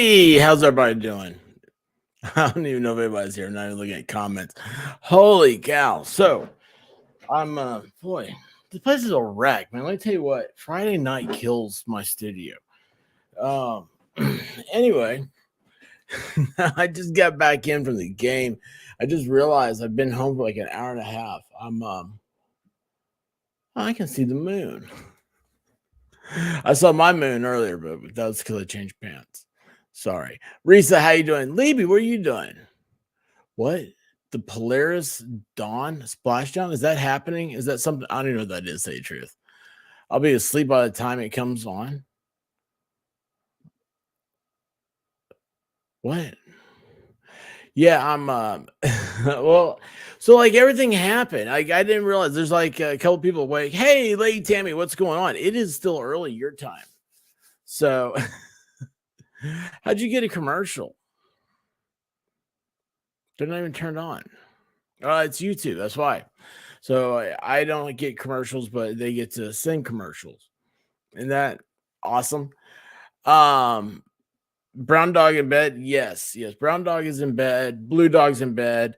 Hey, how's everybody doing? I don't even know if anybody's here. I'm not even looking at comments. Holy cow. So I'm boy, this place is a wreck, man. Let me tell you what, Friday night kills my studio. Um anyway, I just got back in from the game. I just realized I've been home for like an hour and a half. I can see the moon. I saw my moon earlier, but that was because I changed pants. Sorry. Risa, how you doing? Libby, what are you doing? What? The Polaris Dawn splashdown? Is that happening? Is that something? I don't even know what that is, to tell you the truth. I'll be asleep by the time it comes on. What? Yeah, I'm well, so like everything happened. Like I didn't realize there's like a couple people awake. Hey, Lady Tammy, what's going on? It is still early your time. So how'd you get a commercial? They're not even turned on. It's YouTube. That's why. So I don't get commercials, but they get to send commercials. Isn't that awesome? Um, Brown dog in bed. Yes. Brown dog is in bed. Blue dog's in bed.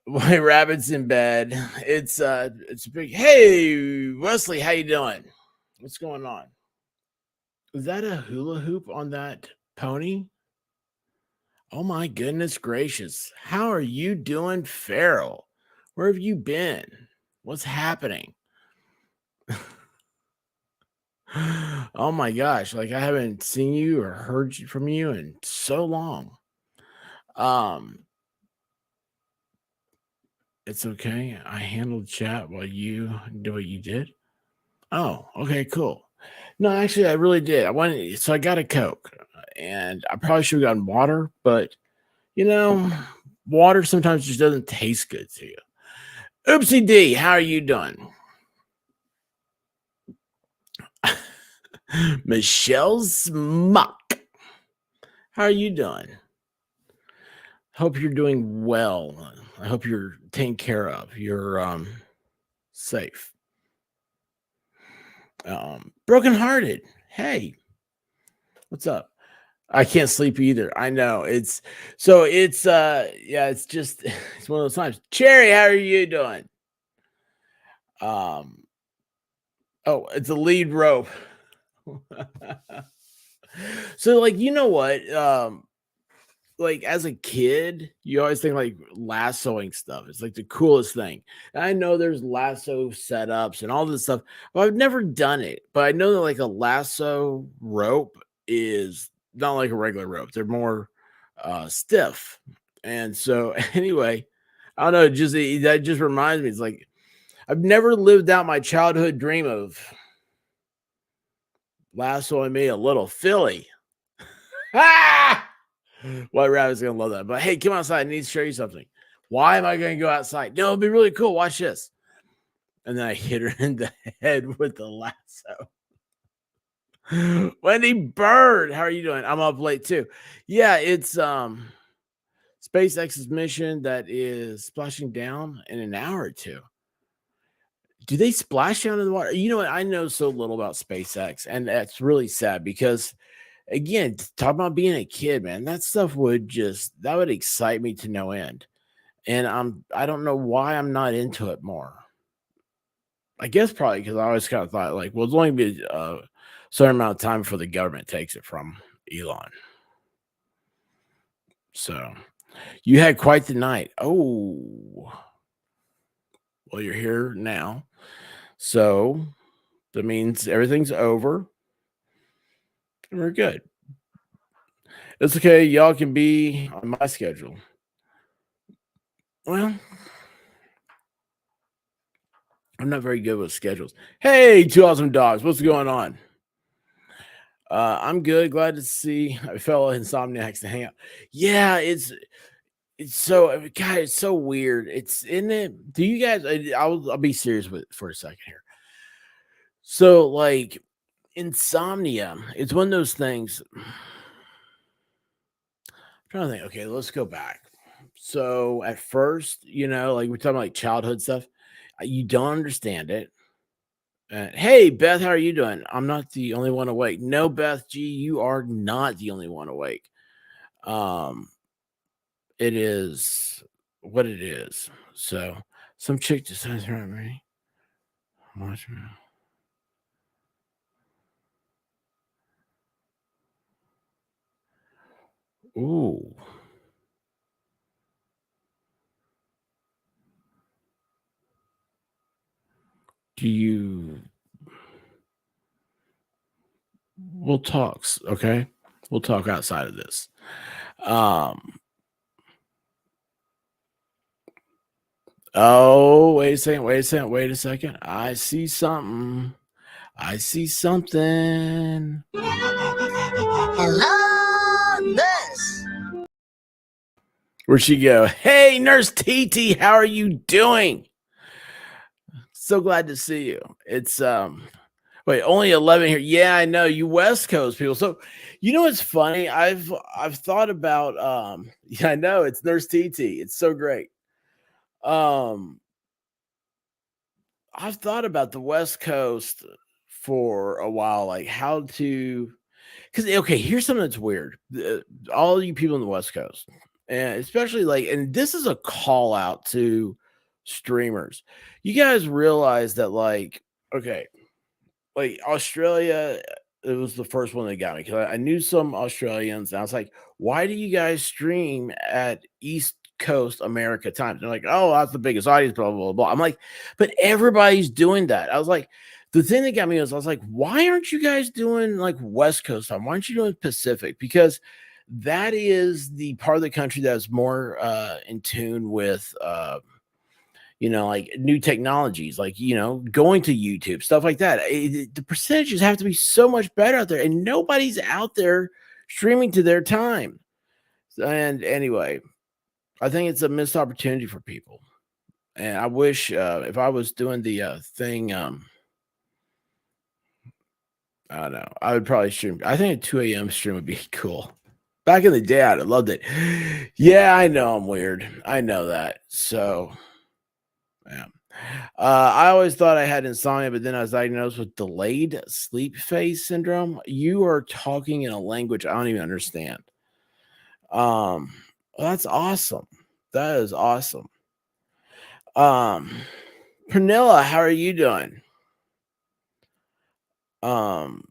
White rabbit's in bed. It's a big. Hey, Wesley, how you doing? What's going on? Is that a hula hoop on that pony? Oh my goodness gracious! How are you doing, Farrell? Where have you been? What's happening? Oh my gosh, like I haven't seen you or heard from you in so long. Um, it's okay. I handled chat while you do what you did. Oh, okay, cool. No, actually, I really did. So I got a Coke, and I probably should have gotten water, but you know, water sometimes just doesn't taste good to you. Oopsie D, how are you doing? Michelle Smuck, how are you doing? Hope you're doing well. I hope you're taken care of. You're safe. Brokenhearted. Hey, what's up? I can't sleep either. I know. It's just it's one of those times. Cherry, how are you doing? Um oh, it's a lead rope. So like you know what? Like as a kid, you always think like lassoing stuff. It's like the coolest thing. And I know there's lasso setups and all this stuff, but I've never done it. But I know that like a lasso rope is not like a regular rope. They're more stiff. And so anyway, I don't know, that just reminds me. It's like I've never lived out my childhood dream of lassoing me a little filly. Ah! White Rabbit's gonna love that. But hey, come outside. I need to show you something. Why am I gonna go outside? No, it'll be really cool. Watch this. And then I hit her in the head with the lasso. Wendy Bird, how are you doing? I'm up late too. Yeah, it's SpaceX's mission that is splashing down in an hour or two. Do they splash down in the water? You know what? I know so little about SpaceX, and that's really sad because again, talk about being a kid, man. That stuff would excite me to no end. And I don't know why I'm not into it more. I guess probably because I always kind of thought like, well, it's only be a certain amount of time before the government takes it from Elon. So you had quite the night. Oh, well, you're here now. So that means everything's over. And we're good. It's okay. Y'all can be on my schedule. Well, I'm not very good with schedules. Hey, two awesome dogs. What's going on? I'm good. Glad to see a fellow insomniacs to hang out. Yeah, it's so God, it's so weird. It's in it. Do you guys? I'll be serious with for a second here. So like insomnia, it's one of those things. I'm trying to think. Okay, let's go back. So at first, like we're talking about like childhood stuff, you don't understand it. Hey, Beth, how are you doing? I'm not the only one awake. No, Beth G, you are not the only one awake. Um, it is what it is. So, some chick decides around me. Watch me. Ooh, do you? We'll talk. Okay, we'll talk outside of this. Um. Oh, wait a second. Wait a second. Wait a second. I see something. I see something. Hello, nurse. Where'd she go? Hey, Nurse TT, how are you doing? So glad to see you. It's wait, only 11 here. Yeah, I know you West Coast people. So you know what's funny? I've thought about yeah, I know it's Nurse TT. It's so great. Um I've thought about the West Coast for a while, like how to. Because okay, here's something that's weird. All you people in the West Coast, and especially like, and this is a call out to streamers. You guys realize that, like, okay, like Australia, it was the first one that got me because I knew some Australians, and I was like, "Why do you guys stream at East Coast America time?" They're like, "Oh, that's the biggest audience." Blah blah blah. Blah. I'm like, "But everybody's doing that." I was like, the thing that got me was I was like, "Why aren't you guys doing like West Coast time? Why aren't you doing Pacific?" Because that is the part of the country that's more in tune with like new technologies, like going to YouTube, stuff like that. The percentages have to be so much better out there, and nobody's out there streaming to their time. And anyway, I think it's a missed opportunity for people. And I wish if I was doing the thing, I don't know, I would probably stream. I think a 2 a.m. stream would be cool. Back in the day, I'd have loved it. Yeah, I know I'm weird. I know that. So, yeah. I always thought I had insomnia, but then I was diagnosed with delayed sleep phase syndrome. You are talking in a language I don't even understand. Um, well, that's awesome. That is awesome. Um, Pernilla, how are you doing? Um,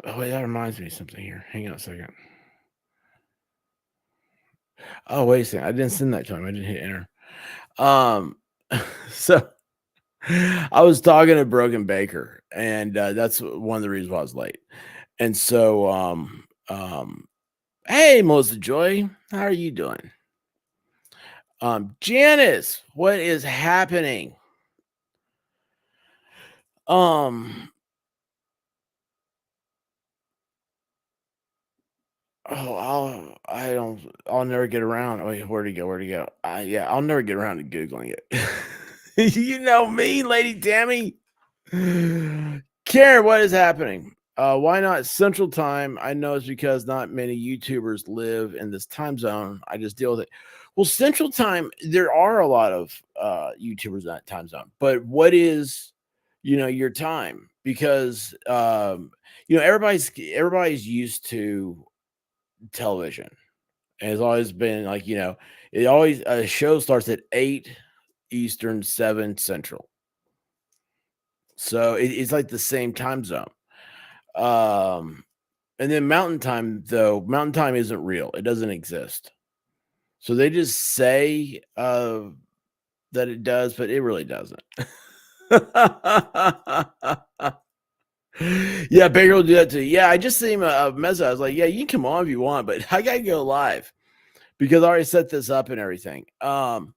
oh wait, that reminds me of something here. Hang on a second. Oh, wait a second. I didn't send that to him. I didn't hit enter. Um, so I was talking to Broken Baker, and that's one of the reasons why I was late. And so, hey, Melissa Joy, how are you doing? Janice, what is happening? Um, I'll never get around. Wait, where'd he go? Where'd he go? Yeah, I'll never get around to Googling it. You know me, Lady Tammy. Karen, what is happening? Why not Central Time? I know it's because not many YouTubers live in this time zone. I just deal with it. Well, Central Time, there are a lot of YouTubers in that time zone, but what is your time? Because everybody's used to television, and it's always been like it always a show starts at 8 Eastern, 7 Central. So it's like the same time zone. Um, and then Mountain Time, though, Mountain Time isn't real. It doesn't exist. So they just say that it does, but it really doesn't. Yeah, Baker will do that too. Yeah, I just sent him a message. I was like, yeah, you can come on if you want, but I gotta go live because I already set this up and everything. Love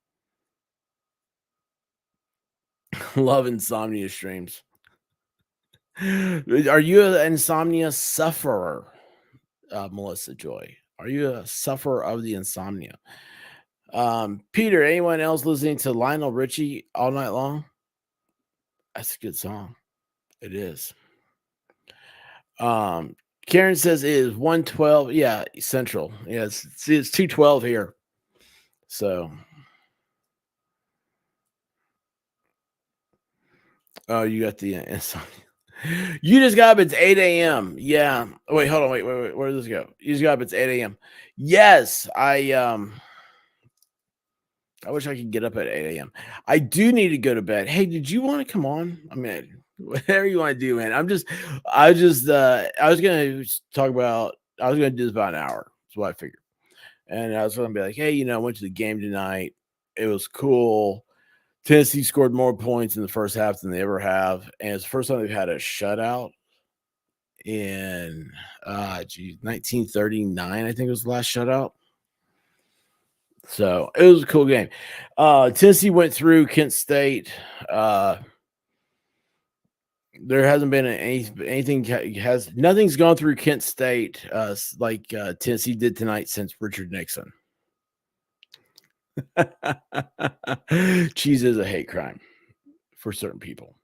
insomnia streams. Are you an insomnia sufferer, Melissa Joy? Are you a sufferer of the insomnia? Peter, anyone else listening to Lionel Richie all night long? That's a good song. It is. Um, Karen says it is 112. Yeah, Central. Yeah, it's 212 here. So Oh, you got the Insomnia. You just got up. It's 8 a.m. Yeah. Oh, wait, hold on. Wait. Where does this go? You just got up. It's 8 a.m. Yes, I wish I could get up at 8 a.m. I do need to go to bed. Hey, did you want to come on? I mean, whatever you want to do, man. I was gonna talk about. I was gonna do this about an hour. That's what I figured. And I was gonna be like, hey, I went to the game tonight. It was cool. Tennessee scored more points in the first half than they ever have, and it's the first time they've had a shutout in 1939. I think it was the last shutout. So it was a cool game. Tennessee went through Kent State. There hasn't been nothing's gone through Kent State like Tennessee did tonight since Richard Nixon. Cheese is a hate crime for certain people.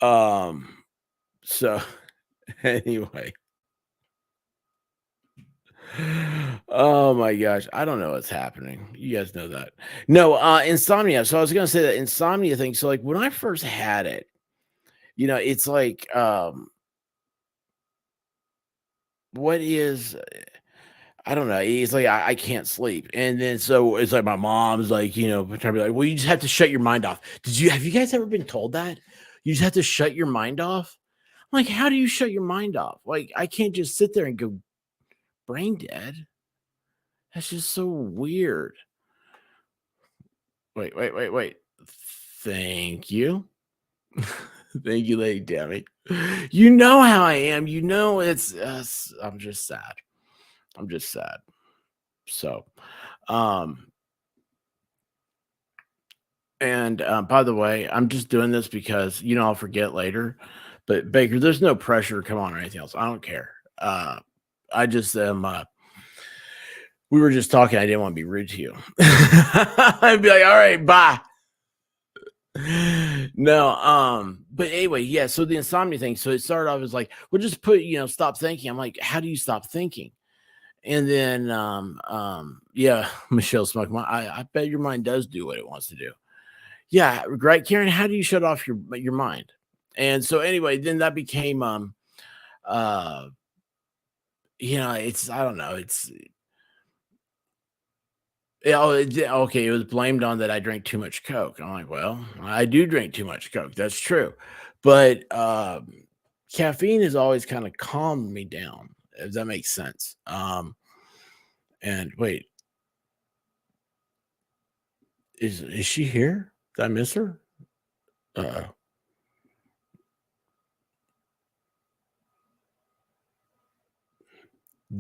So anyway. Oh my gosh. I don't know what's happening. You guys know that. No, Insomnia. So I was gonna say that Insomnia thing. So like when I first had it, it's like what is I don't know. It's like I can't sleep. And then so it's like my mom's like, trying to be like, well, you just have to shut your mind off. Have you guys ever been told that? You just have to shut your mind off? I'm like, how do you shut your mind off? Like, I can't just sit there and go brain dead. That's just so weird. Wait. Thank you. Thank you, Lady Demi. You know how I am. It's I'm just sad. So, and by the way, I'm just doing this because I'll forget later. But Baker, there's no pressure to come on or anything else. I don't care. I just am. We were just talking. I didn't want to be rude to you. I'd be like, all right, bye. No, but anyway, yeah. So the insomnia thing. So it started off as like, we'll just put, stop thinking. I'm like, how do you stop thinking? And then, yeah, Michelle Smoke. I bet your mind does do what it wants to do. Yeah, right, Karen. How do you shut off your mind? And so anyway, then that became, it's I don't know, it's okay. It was blamed on that I drank too much Coke. I'm like, well, I do drink too much Coke. That's true, but caffeine has always kind of calmed me down. If that makes sense. And wait, is she here? Did I miss her?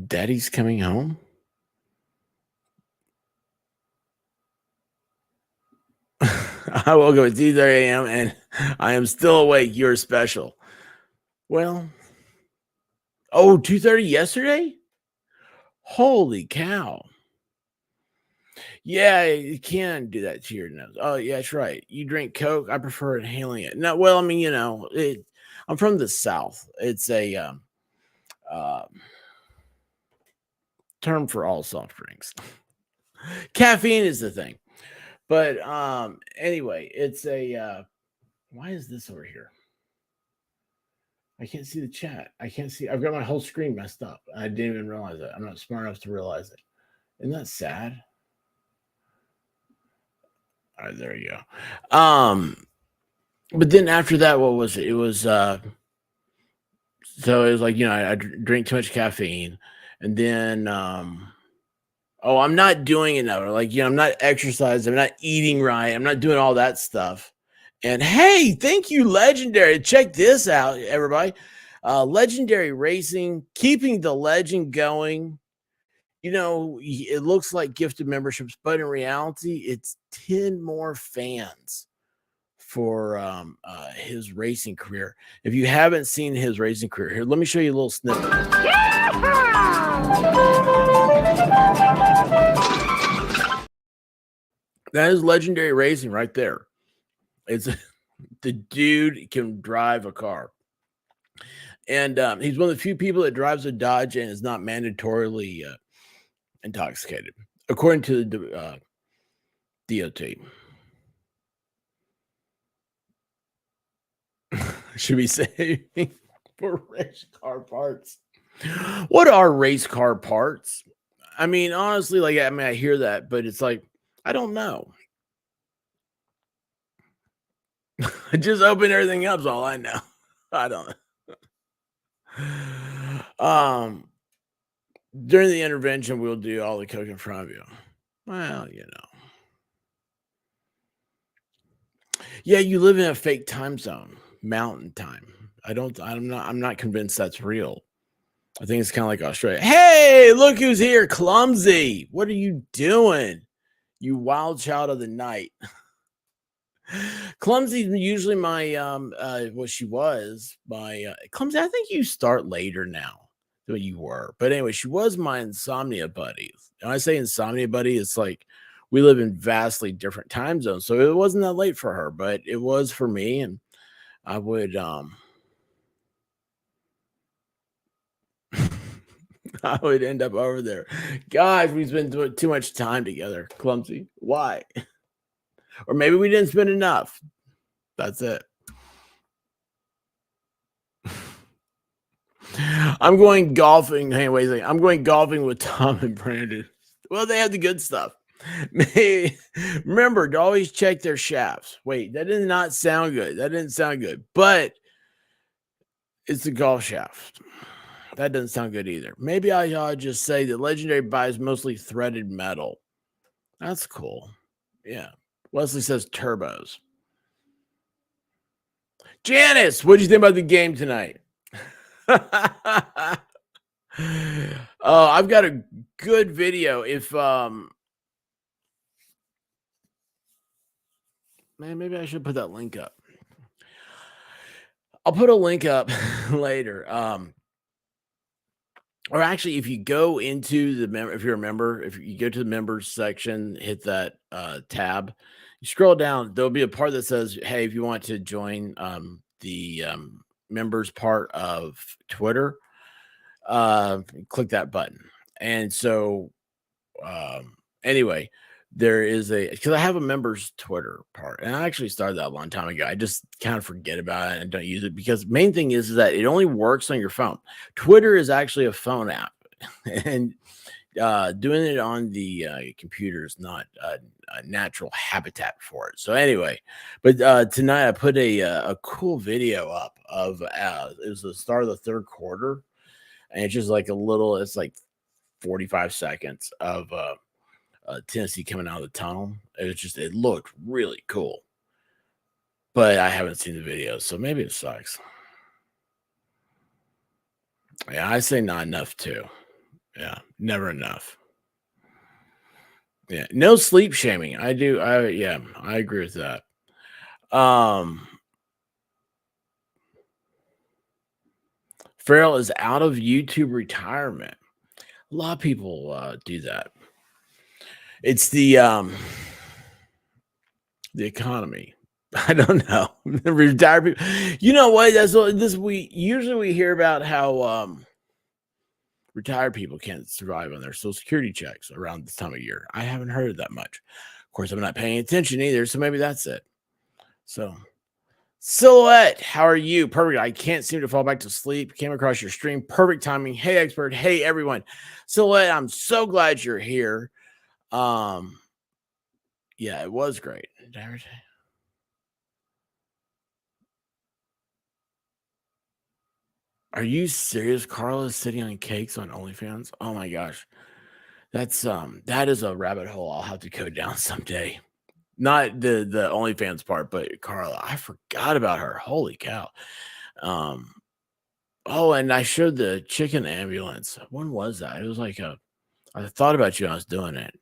Daddy's coming home. I woke up at 2:30 a.m. and I am still awake. You're special. Well, 2:30 yesterday? Holy cow. Yeah, you can do that to your nose. Oh, yeah, that's right. You drink Coke. I prefer inhaling it. No, well, I mean, I'm from the South. It's a term for all soft drinks. Caffeine is the thing. But anyway, it's a why is this over here? I can't see the chat. I can't see. I've got my whole screen messed up. I didn't even realize it. I'm not smart enough to realize it. Isn't that sad? All right, there you go. But then after that, what was it? It was so it was like, I drink too much caffeine, and then I'm not doing enough. Like, I'm not exercising, I'm not eating right, I'm not doing all that stuff. And hey, thank you, Legendary. Check this out, everybody. Legendary Racing, keeping the legend going. It looks like gifted memberships, but in reality, it's 10 more fans for his racing career. If you haven't seen his racing career, here, let me show you a little snippet. That is Legendary Racing right there. It's the dude can drive a car. And he's one of the few people that drives a Dodge and is not mandatorily intoxicated, according to the DOT. should be saving for race car parts. What are race car parts? I mean, honestly, like, I mean, I hear that, but it's like, I don't know. Just open everything up is all I know. I don't know. During the intervention, we'll do all the cooking in front of you. Well, you know. Yeah, you live in a fake time zone, mountain time. I'm not convinced that's real. I think it's kind of like Australia. Hey, look who's here, Clumsy. What are you doing? You wild child of the night. Clumsy's usually my what she was my Clumsy. I think you start later now than you were, but anyway, she was my insomnia buddy. And I say insomnia buddy, it's like we live in vastly different time zones, so it wasn't that late for her, but it was for me, and I would I would end up over there. Gosh, we spent too much time together. Clumsy, why? Or maybe we didn't spend enough. That's it. I'm going golfing. Hey, wait a second. I'm going golfing with Tom and Brandon. Well, they have the good stuff. Remember to always check their shafts. Wait, that did not sound good. That didn't sound good. But it's the golf shaft. That doesn't sound good either. Maybe I ought to just say that Legendary buys mostly threaded metal. That's cool. Yeah. Wesley says turbos. Janice, what do you think about the game tonight? Oh, I've got a good video. If man, maybe I should put that link up. I'll put a link up later. Or actually, if you go into the member, if you're a member, if you go to the members section, hit that tab, you scroll down, there'll be a part that says, hey, if you want to join the members part of Twitter, click that button. And so anyway, there is because I have a members Twitter part, and I actually started that a long time ago. I just kind of forget about it and don't use it because main thing is that it only works on your phone. Twitter is actually a phone app, and doing it on the computer is not a natural habitat for it. So anyway, but tonight I put a cool video up of it was the start of the third quarter, and it's just like it's like 45 seconds of Tennessee coming out of the tunnel. It looked really cool, but I haven't seen the video, so maybe it sucks. Yeah, I say not enough too. Yeah, never enough. Yeah, no sleep shaming. I agree with that. Farrell is out of YouTube retirement. A lot of people do that. It's the economy. I don't know. Retired people. You know what? That's what this we usually hear about how retired people can't survive on their Social Security checks around this time of year. I haven't heard that much. Of course, I'm not paying attention either, so maybe that's it. So, Silhouette, how are you? Perfect. I can't seem to fall back to sleep. Came across your stream. Perfect timing. Hey, expert. Hey, everyone. Silhouette, I'm so glad you're here. Yeah, it was great. Are you serious? Carla's sitting on cakes on OnlyFans? Oh my gosh. That is a rabbit hole I'll have to go down someday. Not the OnlyFans part, but Carla. I forgot about her. Holy cow. Oh, and I showed the chicken ambulance. When was that? It was like I thought about you when I was doing it.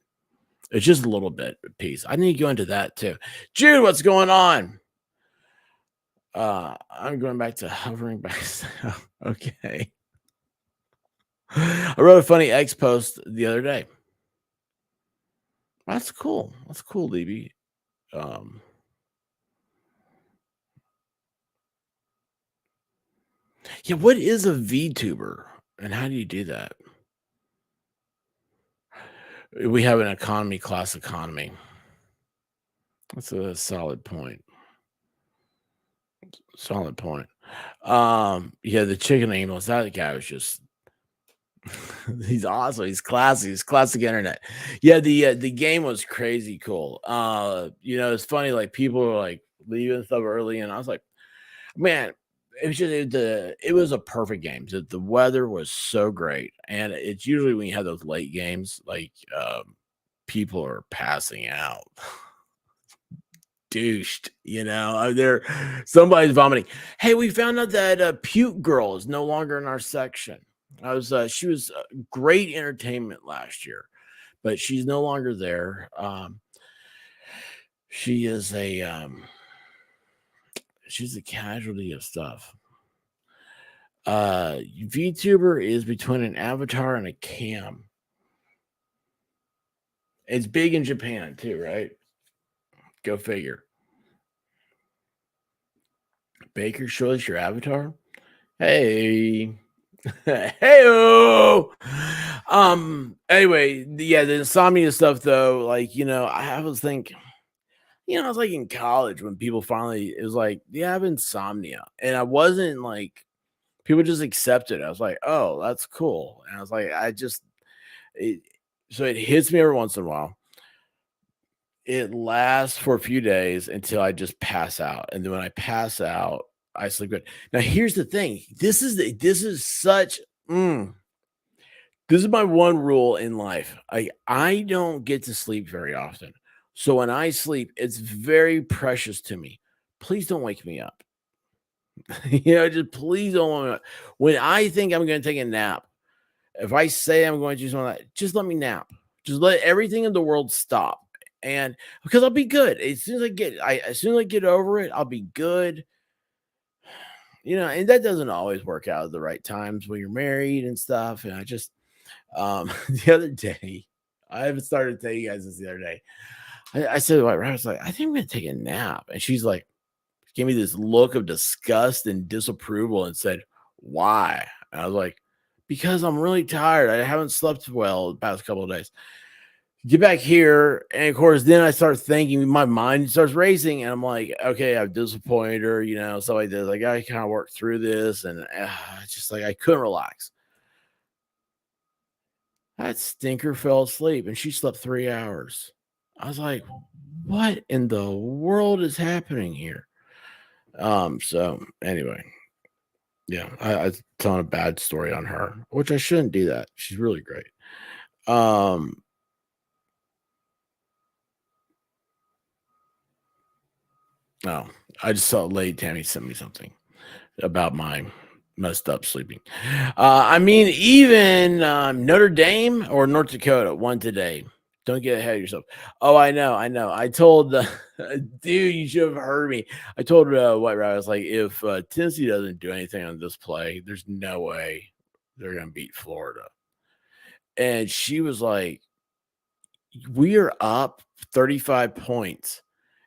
It's just a little bit piece. I need to go into that too. Jude, what's going on? I'm going back to hovering back. Okay. I wrote a funny X post the other day. That's cool. That's cool, DB. Yeah, what is a VTuber and how do you do that? We have an economy class economy. That's a solid point. Solid point. Yeah, the chicken amos, that guy was just he's awesome. He's classy. He's classic internet. Yeah, the game was crazy cool. It's funny, like people were like leaving stuff early, and I was like, man, it was a perfect game. The weather was so great. And it's usually when you have those late games, like people are passing out. Douched, there somebody's vomiting. Hey, we found out that Puke Girl is no longer in our section. She was great entertainment last year, but she's no longer there. She is she's a casualty of stuff. VTuber is between an avatar and a cam. It's big in Japan too, right? Go figure. Baker, show us your avatar. Hey. Hey. Anyway, yeah, the insomnia stuff though, like, I was thinking, I was like in college when people finally it was like, yeah, I have insomnia. And I wasn't like people just accepted it. I was like, oh, that's cool. And I was like, it so it hits me every once in a while. It lasts for a few days until I just pass out, and then when I pass out, I sleep good. Now, here's the thing. This is my one rule in life. I don't get to sleep very often. So when I sleep, it's very precious to me. Please don't wake me up. Just please don't when I think I'm gonna take a nap, if I say I'm going to do something like that, just let me nap. Just let everything in the world stop. And because I'll be good. As soon as I get over it, I'll be good. And that doesn't always work out at the right times when you're married and stuff. And I just the other day, I haven't started telling you guys this the other day. I said, "What?" I was like, "I think I'm gonna take a nap," and she's like, gave me this look of disgust and disapproval, and said, "Why?" And I was like, "Because I'm really tired. I haven't slept well the past couple of days." Get back here, and of course, then I start thinking, my mind starts racing, and I'm like, okay, I've disappointed her, stuff like this. I gotta kind of work through this, and it's just like I couldn't relax. That stinker fell asleep, and she slept 3 hours. I was like, what in the world is happening here? So anyway, yeah, I telling a bad story on her, which I shouldn't do that. She's really great. Um, no, I just saw Lady Tammy sent me something about my messed up sleeping. I mean, even Notre Dame or North Dakota won today. Don't get ahead of yourself. Oh, I know, I know. I told dude, you should have heard me. I told White Rabbit, I was like, if Tennessee doesn't do anything on this play, there's no way they're gonna beat Florida. And she was like, we are up 35 points,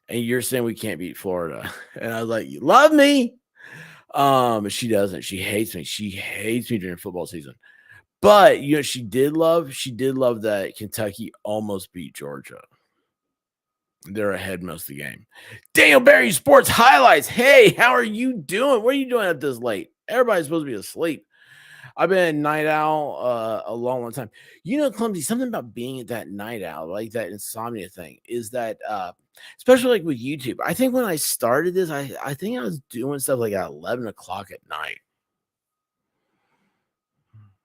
and you're saying we can't beat Florida. And I was like, you love me. She doesn't. She hates me. She hates me during football season. But she did love that Kentucky almost beat Georgia. They're ahead most of the game. Daniel Barry Sports Highlights. Hey, how are you doing? What are you doing up this late? Everybody's supposed to be asleep. I've been a night owl a long, long time. Clumsy, something about being at that night owl, like that insomnia thing, is that especially like with YouTube. I think when I started this, I think I was doing stuff like at 11 o'clock at night.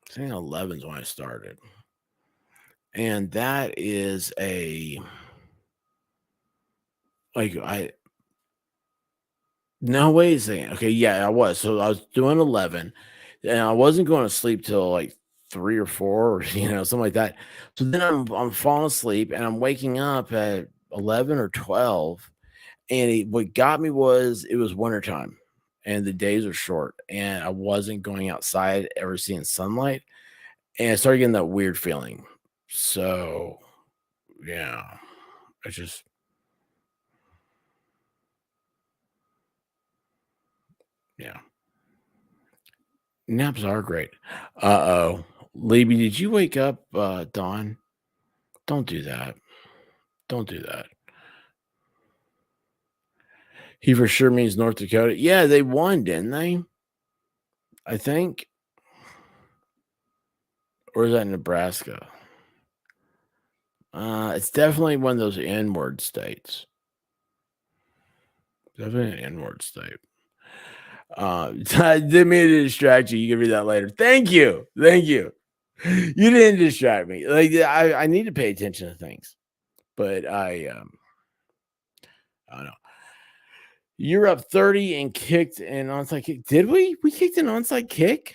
I think 11 is when I started. And that is a like I no wait a second. Okay, yeah, I was. So I was doing 11 and I wasn't going to sleep till like 3 or 4 or something like that. So then I'm falling asleep and I'm waking up at 11 or 12. And what got me was it was wintertime and the days are short and I wasn't going outside ever seeing sunlight. And I started getting that weird feeling. So yeah, I just yeah. Naps are great. Uh-oh. Libby, did you wake up, Dawn? Don't do that. Don't do that. He for sure means North Dakota. Yeah, they won, didn't they? I think. Or is that Nebraska? It's definitely one of those N-word states. Definitely an N-word state. I didn't mean to distract you. You can read that later. Thank you. Thank you. You didn't distract me. Like I need to pay attention to things, but I don't know. You're up 30 and kicked an onside kick. Did we? We kicked an onside kick?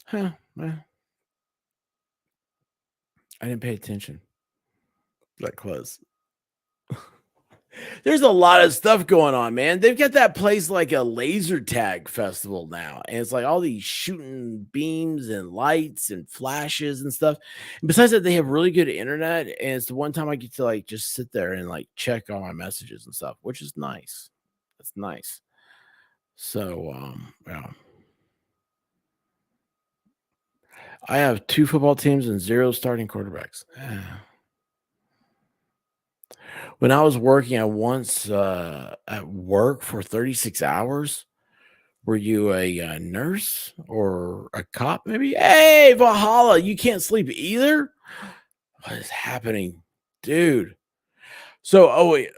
Huh. Well, I didn't pay attention. That close. There's a lot of stuff going on, man. They've got that place like a laser tag festival now, and it's like all these shooting beams and lights and flashes and stuff. And besides that, they have really good internet, and it's the one time I get to like just sit there and like check all my messages and stuff, which is nice. That's nice. So, yeah. I have 2 football teams and 0 starting quarterbacks. When I was working, I once at work for 36 hours. Were you a, nurse or a cop maybe? Hey, Valhalla, you can't sleep either? What is happening? Dude. So, oh wait,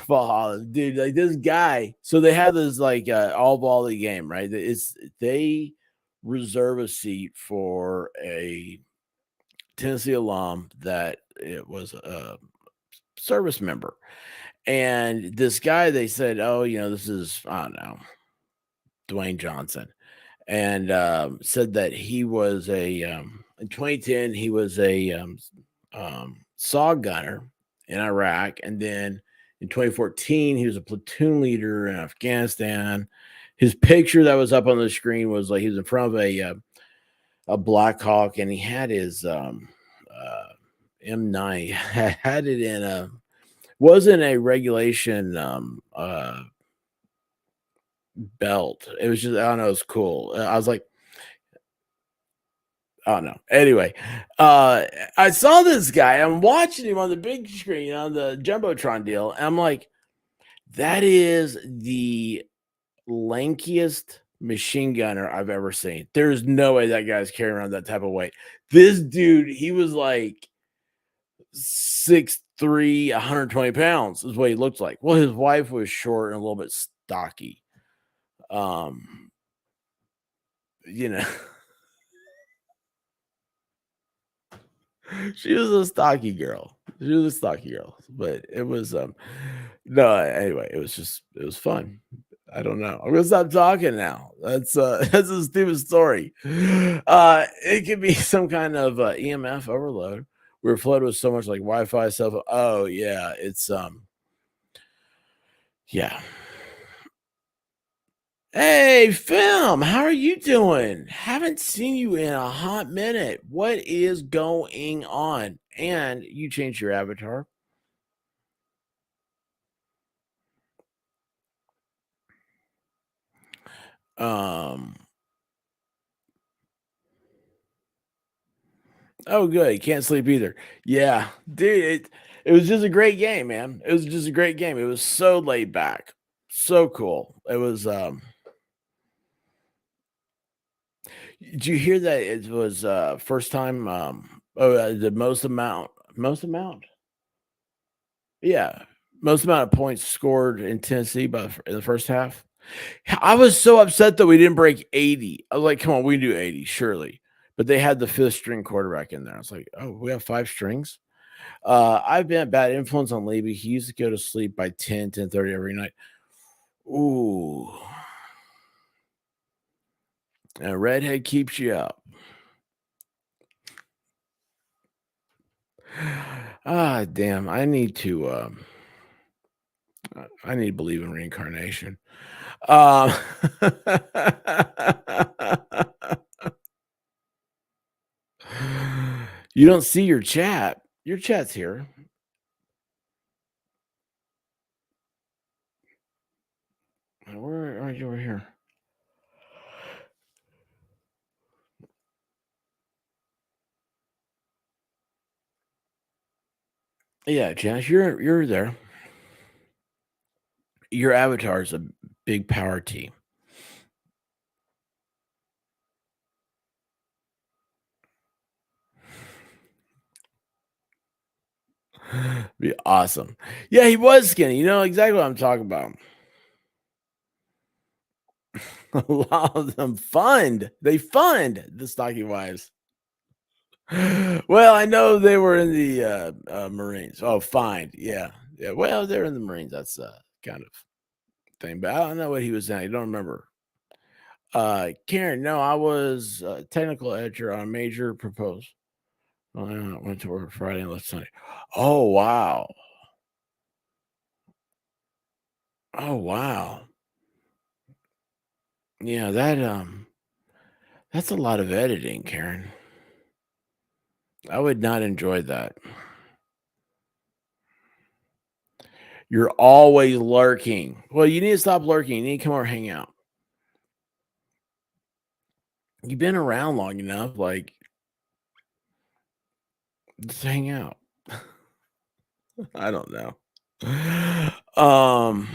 Valhalla, dude, like this guy. So they have this like all volley game, right? They reserve a seat for a Tennessee alum that it was a service member. And this guy, they said, oh, this is, I don't know, Dwayne Johnson. And said that he was in 2010, he was a saw gunner in Iraq. And then in 2014, he was a platoon leader in Afghanistan. His picture that was up on the screen was like he was in front of a Black Hawk, and he had his M9 had it in a wasn't a regulation belt. It was just I don't know, it was cool. I was like, oh no. Anyway, I saw this guy. I'm watching him on the big screen on the Jumbotron deal, and I'm like, that is the lankiest machine gunner I've ever seen. There's no way that guy's carrying around that type of weight. This dude, he was like 6'3", 120 pounds is what he looked like. Well, his wife was short and a little bit stocky. Um, you know, she was a stocky girl. She was a stocky girl, but it was no, anyway, it was fun. I don't know. I'm gonna stop talking now. That's that's a stupid story. It could be some kind of EMF overload. We're flooded with so much like Wi-Fi stuff. Oh yeah, it's yeah. Hey, Film, how are you doing? Haven't seen you in a hot minute. What is going on? And you changed your avatar. Um, oh, good. You can't sleep either. Yeah, dude, it was just a great game, man. It was just a great game. It was so laid back, so cool. It was. Did you hear that it was first time? The most amount. Yeah, most amount of points scored in Tennessee in the first half. I was so upset that we didn't break 80. I was like, "Come on, we can do 80, surely." But they had the 5th string quarterback in there. I was like, "Oh, we have 5 strings?" I've been a bad influence on Levy. He used to go to sleep by 10:30 every night. Ooh. A redhead keeps you up. Ah, damn. I need to believe in reincarnation. Um, you don't see your chat. Your chat's here. Where are you over here? Yeah, Janice, you're there. Your avatar is a big power T. Be awesome. Yeah, he was skinny. You know exactly what I'm talking about. A lot of them fund. They fund the stocky wives. Well, I know they were in the Marines. Oh, fine. Yeah. Yeah. Well, they're in the Marines. That's kind of thing. But I don't know what he was in. I don't remember. Karen, no, I was technical editor on a major proposal. I went to work Friday and left Sunday. Oh wow. Oh wow. Yeah, that's a lot of editing, Karen. I would not enjoy that. You're always lurking. Well, you need to stop lurking. You need to come over and hang out. You've been around long enough, like just hang out. I don't know. Um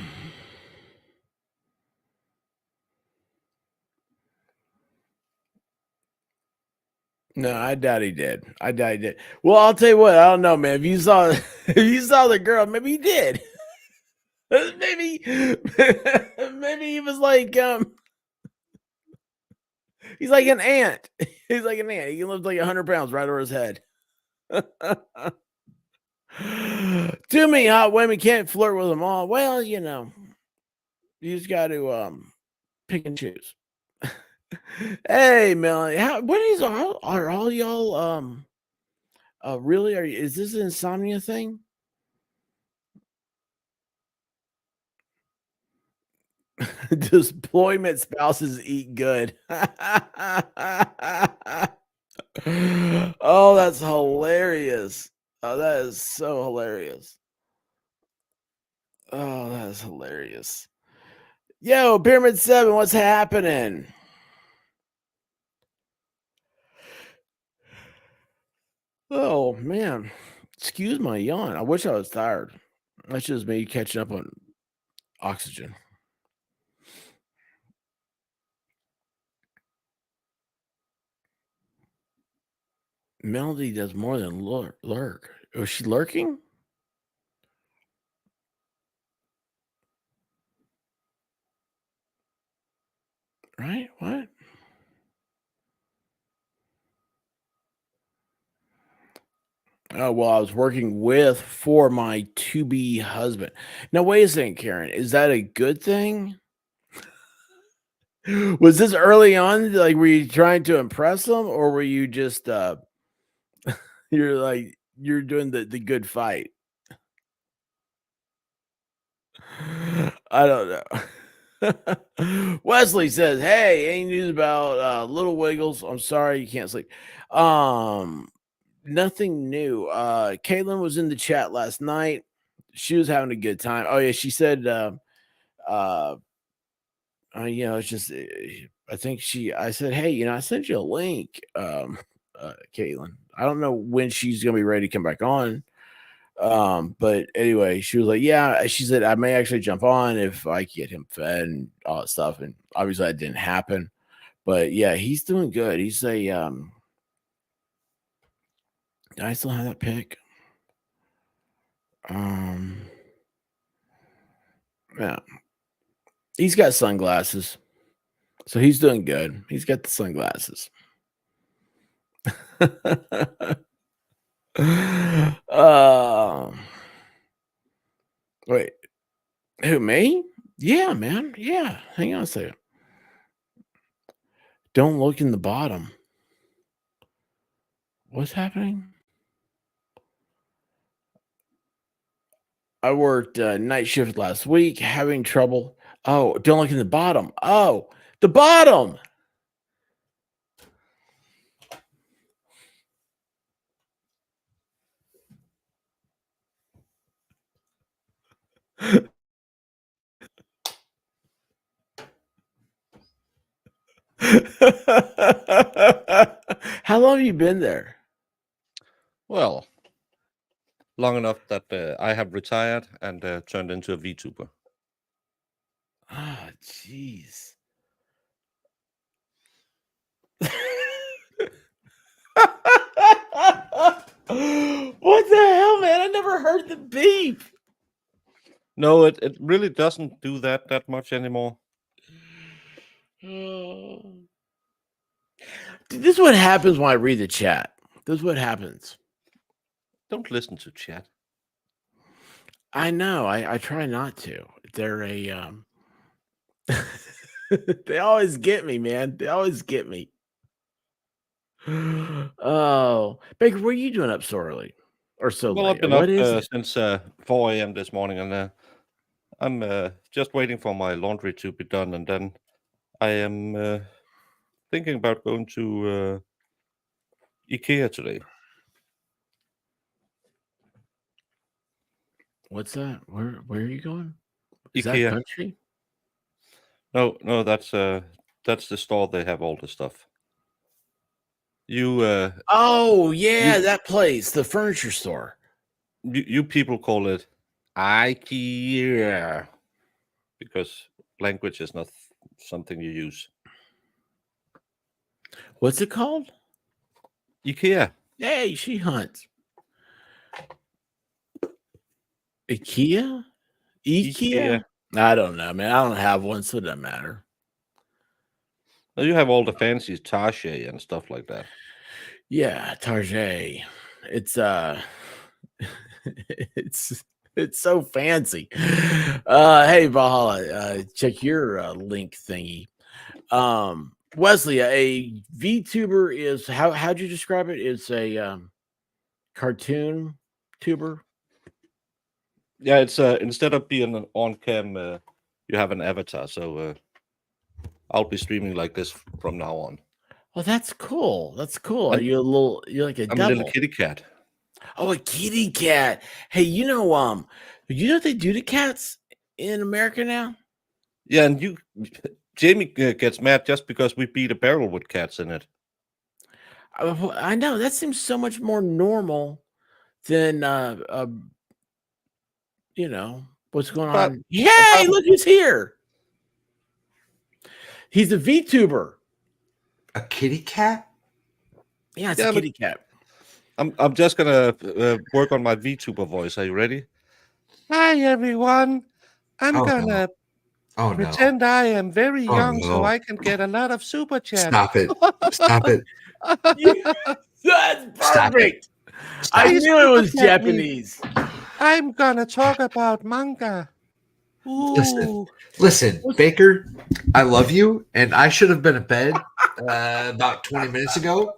no, I doubt he did. I doubt he did. Well, I'll tell you what, I don't know, man. If you saw if you saw the girl, maybe he did. maybe maybe he was like he's like an ant. He's like an ant. He can lift like 100 pounds right over his head. Too many hot women can't flirt with them all. Well, you know, you just got to pick and choose. Hey, Melanie, what is are all y'all really is this an insomnia thing? Deployment spouses eat good. Oh, that's hilarious. Oh, that is so hilarious. Oh, that is hilarious. Yo, Pyramid 7, what's happening? Oh, man. Excuse my yawn. I wish I was tired. That's just me catching up on oxygen. Melody does more than lurk. Was she lurking? Right? What? Oh, well, I was working with for my to be husband. Now, wait a second, Karen. Is that a good thing? Was this early on? Like, were you trying to impress him, or were you just you're like you're doing the good fight? I don't know. Wesley says, "Hey, any news about Little Wiggles? I'm sorry you can't sleep. Um, Nothing new. Caitlin was in the chat last night. She was having a good time. Oh yeah, she said, uh, you know, it's just, I think I said, hey, you know, I sent you a link, Caitlin. I don't know when she's gonna be ready to come back on. But anyway, she was like, yeah, she said, I may actually jump on if I get him fed and all that stuff. And obviously that didn't happen. But yeah, he's doing good. He's a, I still have that pic. Um, yeah, he's got sunglasses. So he's doing good. He's got the sunglasses. Um, Wait, who, me? Yeah, man. Yeah. Hang on a second. Don't look in the bottom. What's happening? I worked night shift last week, having trouble. Oh, don't look in the bottom. Oh, the bottom. How long have you been there? Well, long enough that I have retired and turned into a VTuber. Ah, jeez. What the hell, man? I never heard the beep. No, it really doesn't do that much anymore. Dude, this is what happens when I read the chat. This is what happens. Don't listen to chat. I know. I try not to. They're a they always get me, man. They always get me. Oh, Baker, what are you doing up so early or so Well, late? I've been What up is it? since 4 a.m. this morning, and I'm just waiting for my laundry to be done, and then I am thinking about going to IKEA today. What's that? Where are you going? Is that IKEA. country? No, that's the store. They have all the stuff. You Oh, yeah, you that place, the furniture store. you people call it IKEA because language is not something you use. What's it called? IKEA. Hey, she hunts. IKEA? IKEA. I don't know, man. I don't have one, so it doesn't matter. Now you have all the fancy Target and stuff like that. Yeah, Target. It's it's it's so fancy. Hey Valhalla, check your link thingy. Wesley, a VTuber is how'd you describe it? It's a cartoon tuber. Yeah, it's instead of being an on cam, you have an avatar. So I'll be streaming like this from now on. Well, that's cool. That's cool. Are And you're like a I'm a little devil? kitty cat. Oh, a kitty cat. Hey, you know what they do to cats in America now? Yeah, and Jamie gets mad just because we beat a barrel with cats in it. I know that seems so much more normal than what's going But on. Hey, apart, look who's here. He's a VTuber. A kitty cat? Yeah, it's yeah, a but kitty cat. I'm just gonna work on my VTuber voice. Are you ready? Hi everyone. I'm Oh gonna no. Oh no. pretend I am very Oh young so no. I can get a lot of super chat. Stop it. Stop it. That's Stop it. perfect. Stop I it. knew it was Super chat me. Japanese. I'm gonna talk about manga. Listen. Ooh. Listen, Baker, I love you, and I should have been in bed about 20 minutes ago.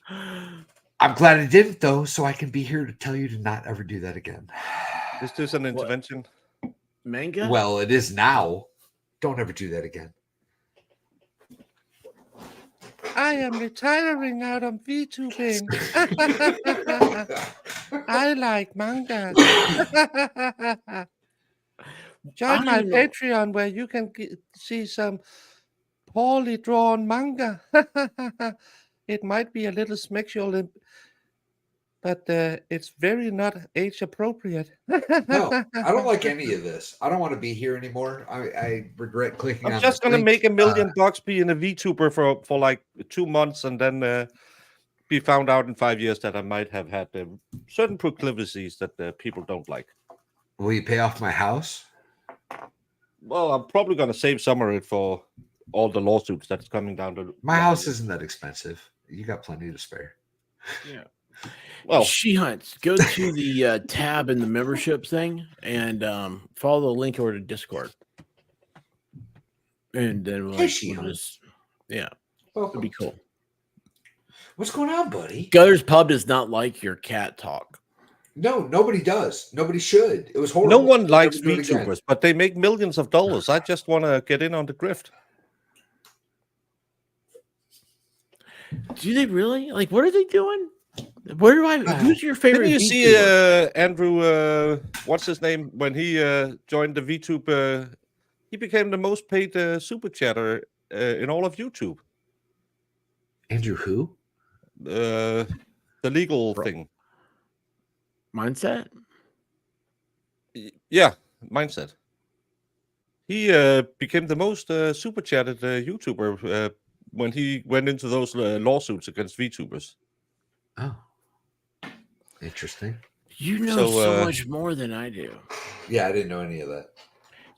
I'm glad I didn't, though, so I can be here to tell you to not ever do that again. Is this an intervention? Manga? Well, it is now. Don't ever do that again. I am retiring out of VTubing. I like manga. Join my Patreon where you can see some poorly drawn manga. It might be a little sexual, but it's very not age appropriate. No, I don't like any of this. I don't want to be here anymore. I regret clicking on I'm just this gonna link. make $1 million being a VTuber for like 2 months, and then be found out in 5 years that I might have had certain proclivities that people don't like. Will you pay off my house? Well, I'm probably gonna save some of it for all the lawsuits that's coming down the My line. house isn't that expensive. You got plenty to spare. Yeah. Well, She hunts. Go to the tab in the membership thing and follow the link over to Discord. And then we'll just it'd be cool. What's going on, buddy? Gutter's Pub does not like your cat talk. No, nobody does. Nobody should. It was horrible. no one likes Never do it again. VTubers, but they make millions of dollars. I just want to get in on the grift. Do they really? Like, what are they doing? Where do I? Who's your favorite? Didn't you VTuber? see Andrew? What's his name? When he joined the VTube, he became the most paid super chatter in all of YouTube. Andrew who? The legal thing. Mindset? Yeah, mindset. He became the most super chatted YouTuber when he went into those lawsuits against VTubers. Oh, interesting. You know so much more than I do. Yeah, I didn't know any of that.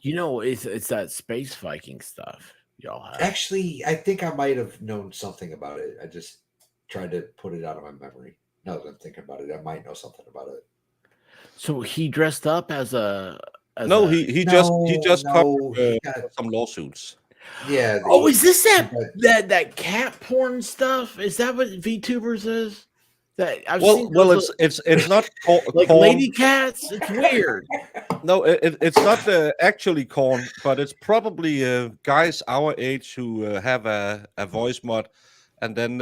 You know, it's that space Viking stuff y'all have. Actually, I think I might have known something about it. I just tried to put it out of my memory. Now that I'm thinking about it, I might know something about it. So he dressed up as a. He just covered some lawsuits. Yeah. Oh, is this that cat porn stuff? Is that what VTubers is? That I've seen. Well, it's not like corn. lady cats. It's weird. No, it's not actually corn, but it's probably guys our age who have a voice mod, and then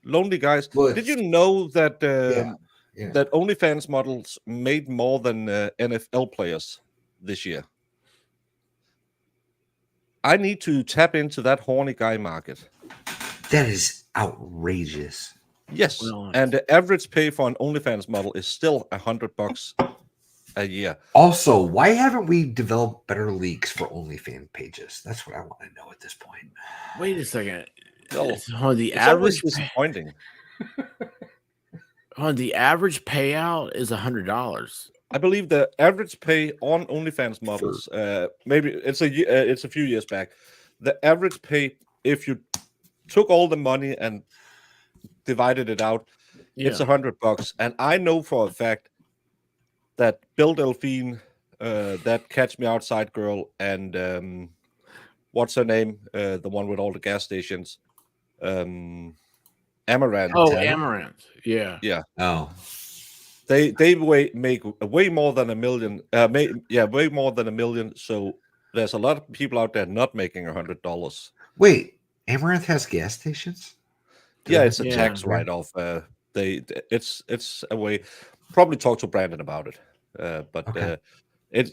lonely guys. Did you know that that OnlyFans models made more than NFL players this year? I need to tap into that horny guy market. That is outrageous. Yes, and the average pay for an OnlyFans model is still $100 a year. Also, why haven't we developed better leaks for OnlyFans pages? That's what I want to know at this point. Wait a second. On the average disappointing. On the average payout is $100. I believe the average pay on OnlyFans models, maybe it's a few years back. The average pay, if you took all the money and divided it out, it's $100. And I know for a fact that Bill Delphine, that Catch Me Outside girl, and what's her name? The one with all the gas stations. Amaranth. Oh, Amaranth. Yeah. Yeah. Oh. They make way more than $1 million. Way more than $1 million. So there's a lot of people out there not making $100. Wait, Amaranth has gas stations? Yeah, it's a tax write-off. It's a way. Probably talk to Brandon about it. But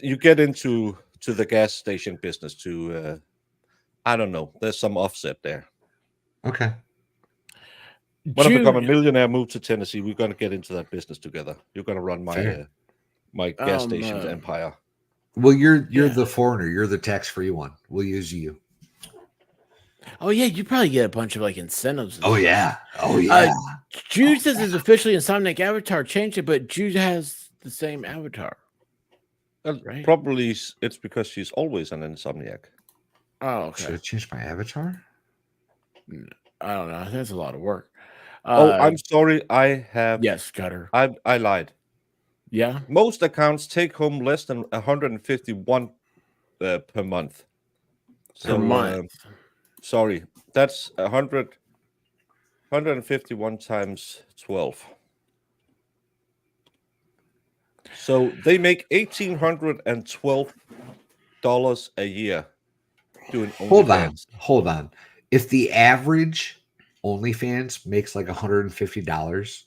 you get into the gas station business to I don't know. There's some offset there. Okay. When I become a millionaire, move to Tennessee, we're going to get into that business together. You're going to run my gas station empire. Well, you're the foreigner. You're the tax-free one. We'll use you. Oh yeah, you probably get a bunch of like incentives. Oh yeah. Jude says his officially Insomniac avatar changed it, but Jude has the same avatar. Right? Probably it's because she's always an Insomniac. Oh, okay. Should I change my avatar? I don't know. That's a lot of work. I'm sorry. I have. Yes, Cutter. I lied. Yeah. Most accounts take home less than 151 per month. Per month. Sorry, that's 151 times 12. So they make $1,812 a year doing OnlyFans. Hold on. If the average OnlyFans makes like $150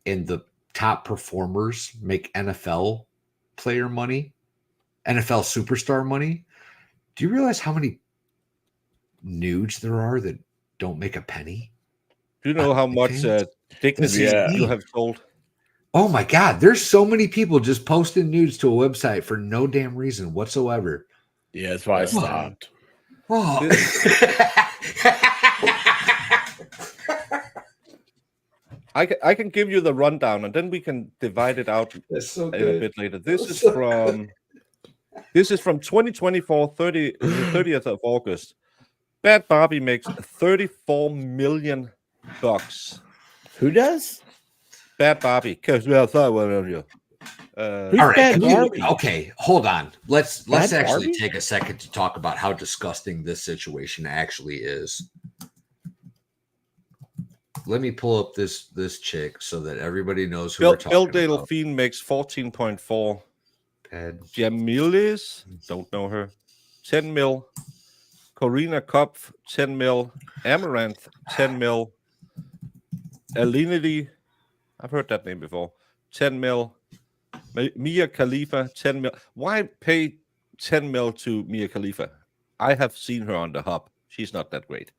and the top performers make NFL player money, NFL superstar money, do you realize how many nudes there are that don't make a penny? Do you know how much dignity you have sold? Oh my God, there's so many people just posting nudes to a website for no damn reason whatsoever. Yeah, that's why I stopped. Oh. I can give you the rundown and then we can divide it out a bit later. This is from 2024, 30th of August. Bad Barbie makes $34 million. Who does? Bad Barbie. All right. Okay, hold on. Let's actually take a second to talk about how disgusting this situation actually is. Let me pull up this chick so that everybody knows who we're talking about. Bill Delphine makes 14.4. Jamilis, don't know her. 10 mil. Corina Kopf, 10 mil. Amaranth, 10 mil. Alinity, I've heard that name before. 10 mil. Mia Khalifa, 10 mil. Why pay 10 mil to Mia Khalifa? I have seen her on the hub. She's not that great.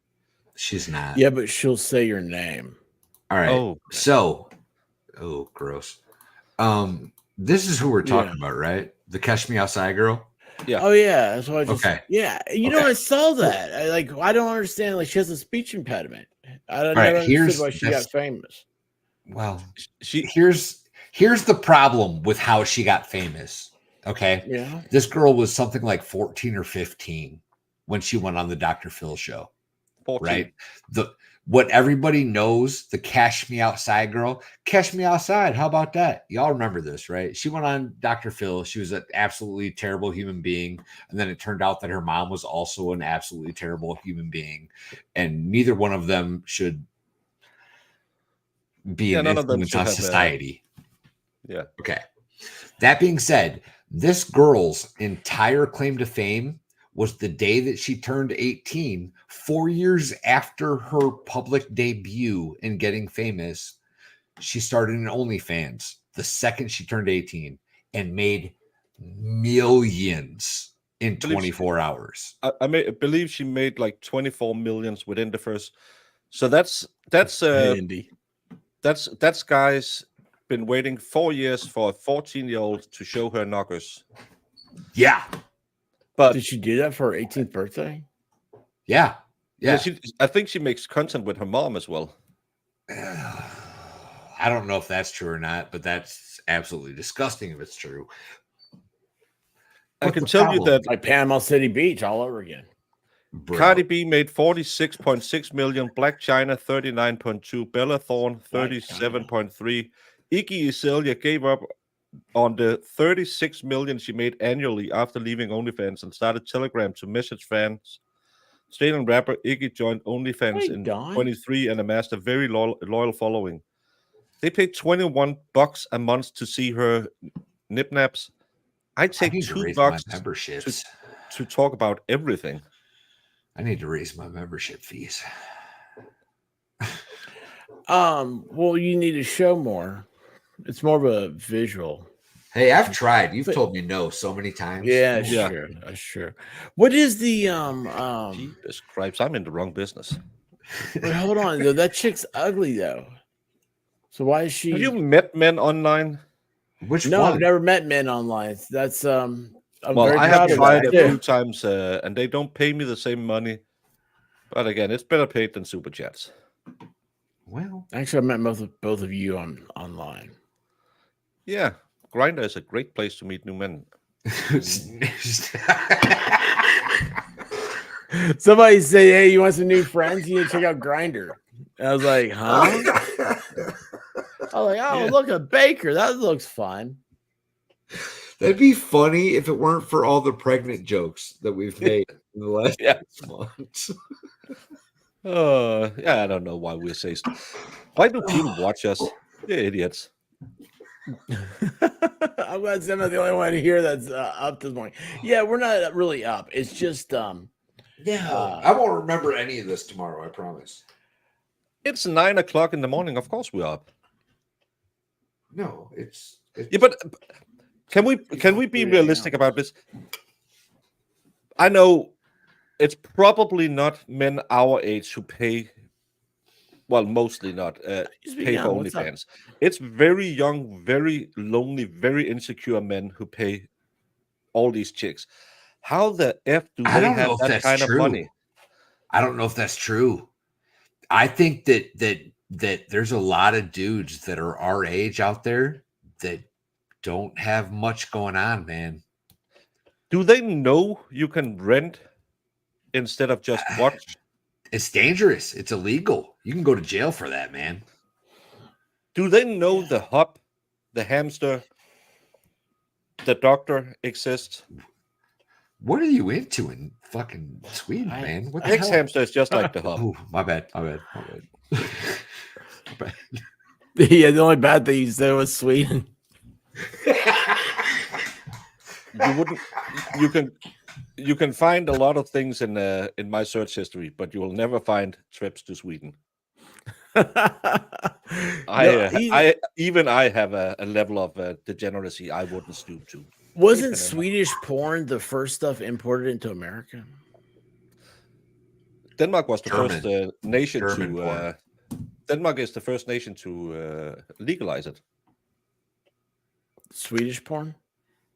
She's not. Yeah, but she'll say your name. All right. Gross. This is who we're talking about, right? The Catch Me Outside girl. Yeah. Oh yeah, that's what I just. Okay. Yeah, you know, I saw that. I don't understand. Like, she has a speech impediment. I All never right, understood why she got famous. Well, She here's the problem with how she got famous. Okay. Yeah. This girl was something like 14 or 15 when she went on the Dr. Phil show. 14. Right. What everybody knows, the Cash Me Outside girl, Cash Me Outside. How about that? Y'all remember this, right? She went on Dr. Phil. She was an absolutely terrible human being. And then it turned out that her mom was also an absolutely terrible human being. And neither one of them should be an none of them influence should on have. society. Yeah. Okay. That being said, this girl's entire claim to fame was the day that she turned 18, 4 years after her public debut and getting famous. She started an OnlyFans the second she turned 18 and made millions in 24 hours. I believe she made like 24 millions within the first. So that's Handy. that's guys been waiting 4 years for a 14-year-old to show her knockers. Yeah. But did she do that for her 18th birthday? Yeah. Yeah. I think she makes content with her mom as well. I don't know if that's true or not, but that's absolutely disgusting if it's true. I can tell you that like Panama City Beach all over again. Bro. Cardi B made 46.6 million, Black China 39.2, Bella Thorne 37.3. Iggy Azalea gave up on the 36 million she made annually after leaving OnlyFans and started Telegram to message fans. Australian rapper Iggy joined OnlyFans in 23 and amassed a very loyal following. They paid $21 a month to see her nip-naps. I take $2 to talk about everything. I need to raise my membership fees. Well, you need to show more. It's more of a visual. Hey, I've tried. You've told me no so many times. Yeah, sure. Sure. What is the Jesus Christ, I'm in the wrong business. Wait, hold on though. That chick's ugly though. So why is she? Have you met men online? Which no, one? I've never met men online. That's I'm well, I have tried a few times, and they don't pay me the same money. But again, it's better paid than super chats. Well, actually, I met both of you online. Yeah, Grindr is a great place to meet new men. Somebody say, "Hey, you want some new friends? You need to check out Grindr." And I was like, "Huh?" I was like, "Oh, yeah. Look at Baker. That looks fun." That'd be funny if it weren't for all the pregnant jokes that we've made in the last 6 months. Yeah, I don't know why we say stuff. Why do people watch us? They're idiots. I'm glad I'm not the only one here that's up this morning. Yeah, we're not really up. It's just yeah, I won't remember any of this tomorrow. I promise. It's 9 o'clock in the morning. Of course we're up. No, it's yeah, but can we be realistic about this? I know it's probably not men our age who pay. Well, mostly not pay for OnlyFans. It's very young, very lonely, very insecure men who pay all these chicks. How the F do they have that kind of money? I don't know if that's true. I think that there's a lot of dudes that are our age out there that don't have much going on, man. Do they know you can rent instead of just watch? It's dangerous. It's illegal. You can go to jail for that, man. Do they know the hop, the hamster, the doctor exists? What are you into in fucking Sweden, man? What the hell? Hamster is just like the hop. Oh, my bad. Yeah, the only bad thing you said was Sweden. You can find a lot of things in my search history, but you will never find trips to Sweden. I have a level of degeneracy I wouldn't stoop to. Wasn't Swedish porn the first stuff imported into America? Denmark was the first nation to. Denmark is the first nation to legalize it. Swedish porn?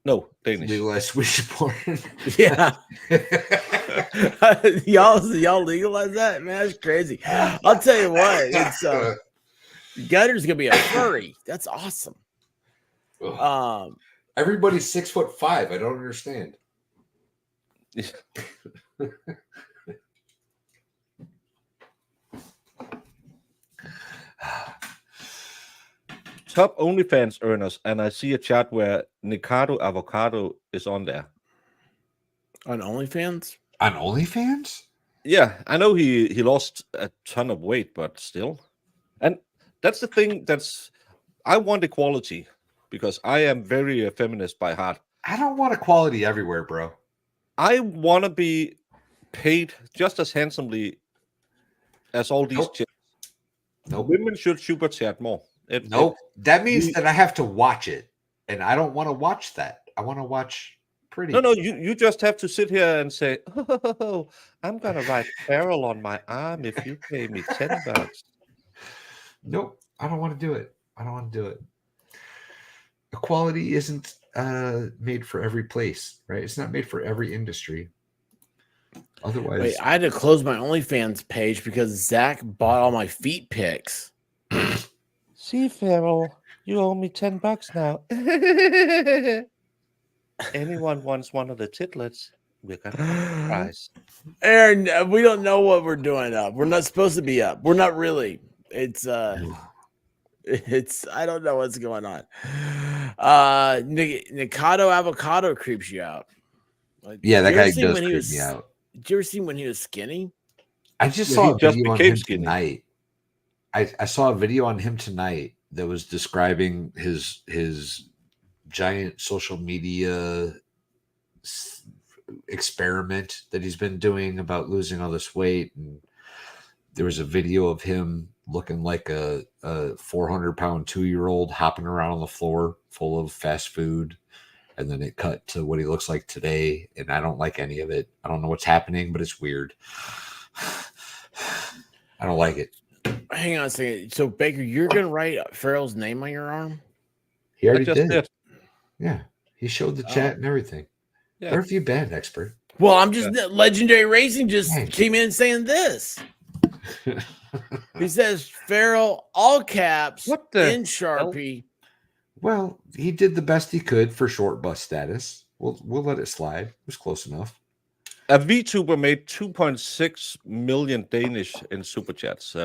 No, Danish. Legalize Swedish porn. Yeah. y'all legalize that, man? That's crazy. I'll tell you what, it's Gutter's gonna be a furry. That's awesome. Everybody's 6'5". I don't understand. Top OnlyFans earners, and I see a chat where Nikado Avocado is on there. On OnlyFans? On OnlyFans? Yeah, I know he lost a ton of weight, but still. And that's the thing I want equality because I am very feminist by heart. I don't want equality everywhere, bro. I want to be paid just as handsomely as all these chicks. Nope. Women should super chat more. That means that I have to watch it, and I don't want to watch that. I want to watch pretty. No, you just have to sit here and say, "Oh, I'm gonna write Farrell on my arm if you pay me $10." Nope, I don't want to do it. I don't want to do it. Equality isn't made for every place, right? It's not made for every industry. Otherwise, wait, I had to close my OnlyFans page because Zach bought all my feet pics. See, Farrell, you owe me $10 now. Anyone wants one of the titlets? We're gonna have a prize. Aaron, we don't know what we're doing up. We're not supposed to be up. We're not really. It's I don't know what's going on. Nikado Avocado creeps you out. Like, yeah, that guy does creep me out. Did you ever see when he was skinny? I just saw a video on him tonight. I saw a video on him tonight that was describing his giant social media experiment that he's been doing about losing all this weight. And there was a video of him looking like a 400-pound 2-year-old hopping around on the floor full of fast food. And then it cut to what he looks like today. And I don't like any of it. I don't know what's happening, but it's weird. I don't like it. Hang on a second. So, Baker, you're going to write Farrell's name on your arm? He already did. Yeah. He showed the chat and everything. Yeah. Where have you been, expert? Well, I'm just Legendary Racing just came in saying this. He says Farrell, all caps, in Sharpie. Well, he did the best he could for short bus status. We'll let it slide. It was close enough. A VTuber made 2.6 million Danish in super chats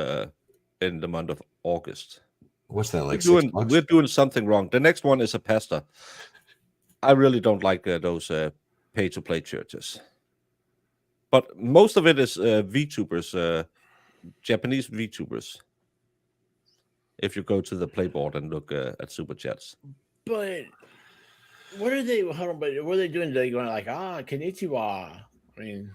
in the month of August. What's that like? We're doing something wrong. The next one is a pastor. I really don't like those pay-to-play churches. But most of it is VTubers, Japanese VTubers. If you go to the playboard and look at super chats. But what are they? Hold on, but what are they doing today? Going like, konnichiwa. I mean,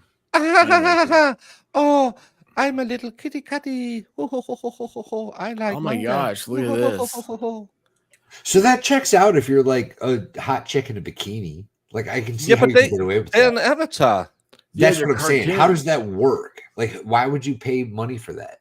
oh, I'm a little kitty catty. I like. Oh my gosh, look at this. So that checks out if you're like a hot chick in a bikini. Like I can see how you can get away with that. An avatar. That's what I'm saying. How does that work? Like, why would you pay money for that?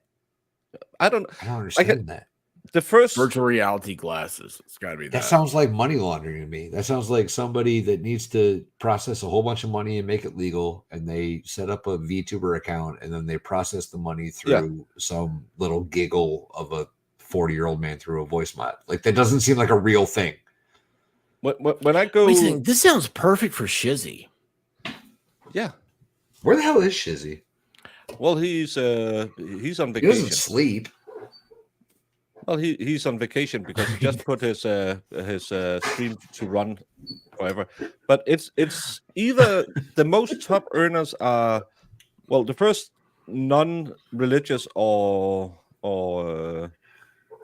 I don't understand that. The first virtual reality glasses. It's got to be that. That sounds like money laundering to me. That sounds like somebody that needs to process a whole bunch of money and make it legal, and they set up a VTuber account, and then they process the money through some little giggle of a 40-year-old man through a voice mod. Like that doesn't seem like a real thing. When I go, this sounds perfect for Shizzy. Yeah. Where the hell is Shizzy? Well, he's on vacation. He doesn't sleep. Well, he's on vacation because he just put his stream to run forever. But it's either the most top earners are the first non-religious or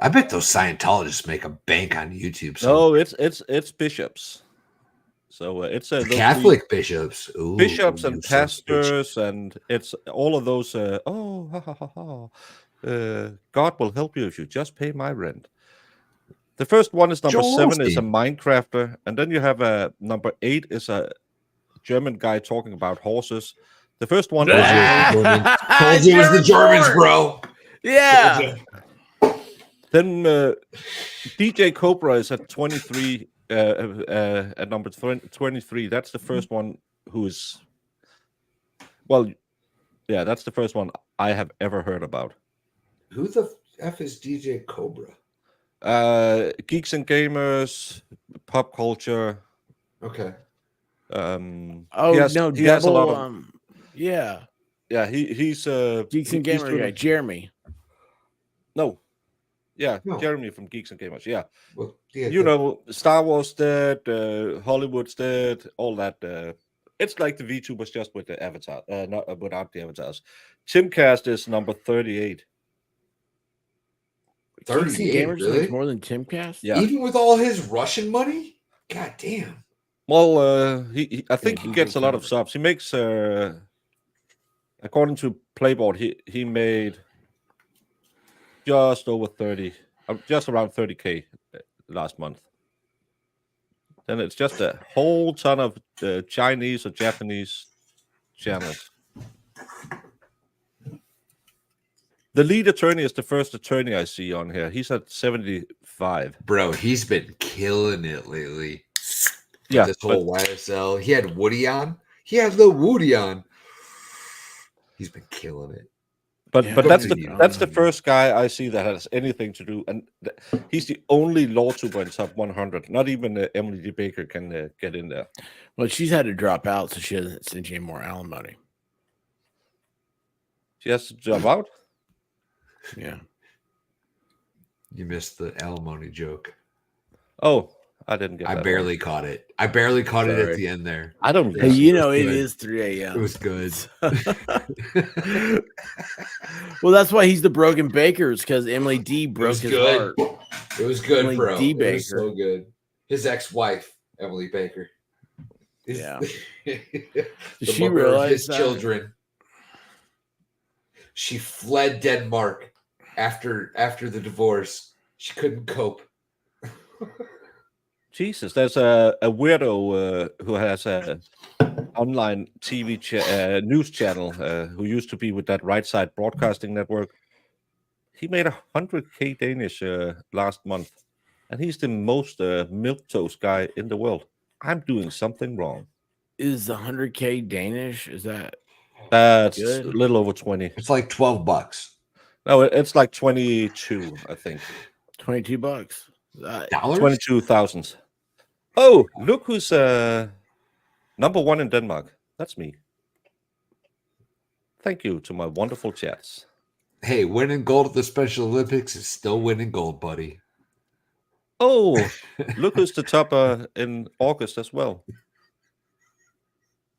I bet those Scientologists make a bank on YouTube. So. No, it's bishops. So it's Catholic bishops, bishops and pastors, and it's all of those. God will help you if you just pay my rent. The first one is number 7 is a Minecrafter, and then you have number 8 is a German guy talking about horses. The first one was the Germans, bro. Yeah. Then DJ Cobra is at 23 at number 23. That's the first one who is. Well, yeah, that's the first one I have ever heard about. Who the F is DJ Cobra? Geeks and Gamers, pop culture. Okay. Oh, he has a lot of. Yeah. Yeah, he's Geeks and Gamer guy, Jeremy. No. Yeah, No. Jeremy from Geeks and Gamers. Yeah. Well, yeah, You know, Star Wars dead, Hollywood's dead, all that. It's like the VTubers just with the avatar, not without the avatars. Timcast is number 38. 38, Gamers really? makes more than Timcast? Yeah. Even with all his Russian money? God damn. Well, I think Yeah, he gets a lot of covered. subs. He makes, according to Playboard, he made just over 30, just around 30K last month. Then it's just a whole ton of Chinese or Japanese channels. The lead attorney is the first attorney I see on here. He's at 75. Bro, he's been killing it lately. Yeah, This whole YSL. He had Woody on. He had Lil Woody on. He's been killing it. But Yeah, that's continue. the first guy I see that has anything to do, and he's the only law tuber in top 100. Not even Emily D. Baker can get in there. Well, she's had to drop out, so she doesn't send you any more alimony. She has to drop out. Yeah. You missed the alimony joke. Oh, I didn't get. I that barely caught it. I barely caught it Sorry. at the end there. I don't. Hey, Get you it know, was it good. is 3 a.m. It was good. Well, that's why he's the broken bakers, because Emily D broke was his good. heart. It was good, Emily bro. D. It was Baker. so good. His ex-wife, Emily Baker. Yeah. the Did she mother of realize his that? children. She fled Denmark after the divorce. She couldn't cope. Jesus, there's a weirdo who has a online TV news channel who used to be with that Right Side Broadcasting Network. He made 100K Danish last month, and he's the most milquetoast guy in the world. I'm doing something wrong. Is 100K Danish? Is that That's good? a little over 20. It's like $12. No, it's like 22, I think. $22? Dollars? 22,000. Oh, look who's number one in Denmark. That's me. Thank you to my wonderful chats. Hey, winning gold at the Special Olympics is still winning gold, buddy. Oh, look who's the topper in August as well.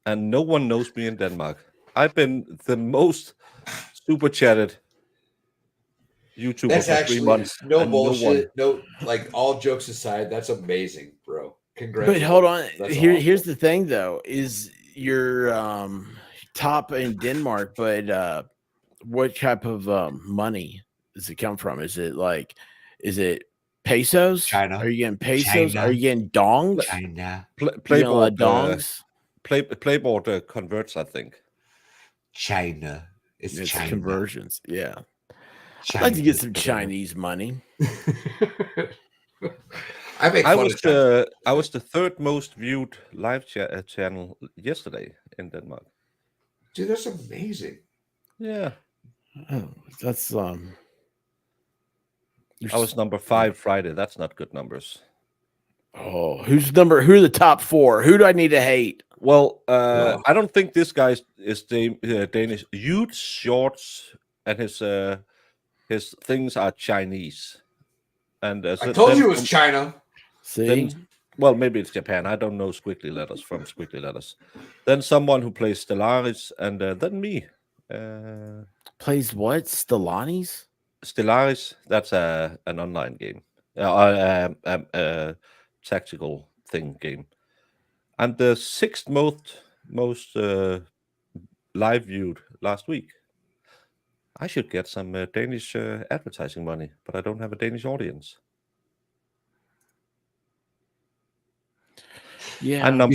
And no one knows me in Denmark. I've been the most super chatted YouTuber That's for actually 3 months. no and bullshit. No, like all jokes aside, that's amazing, bro. Congrats. But hold on. That's Here's awesome. the thing, though, is you're top in Denmark, but what type of money does it come from? Is it pesos? China. Are you getting pesos? China. Are you getting dongs? China. Playboard dongs? Playboard converts, I think. China. It's China. Conversions. Yeah. China. I'd like to get some Chinese money. I was the third most viewed live channel yesterday in Denmark. Dude, that's amazing. Yeah. Oh, that's I was number 5 Friday. That's not good numbers. Oh, who are the top 4? Who do I need to hate? Well, I don't think this guy is Danish. Huge shorts and his things are Chinese. And I told you it was China. See? Well, maybe it's Japan. I don't know squiggly letters from squiggly letters. Then someone who plays Stellaris, and then me. Plays what? Stellaris? Stellaris, that's an online game. Tactical game. And the 6th most live viewed last week. I should get some Danish advertising money, but I don't have a Danish audience. Yeah. You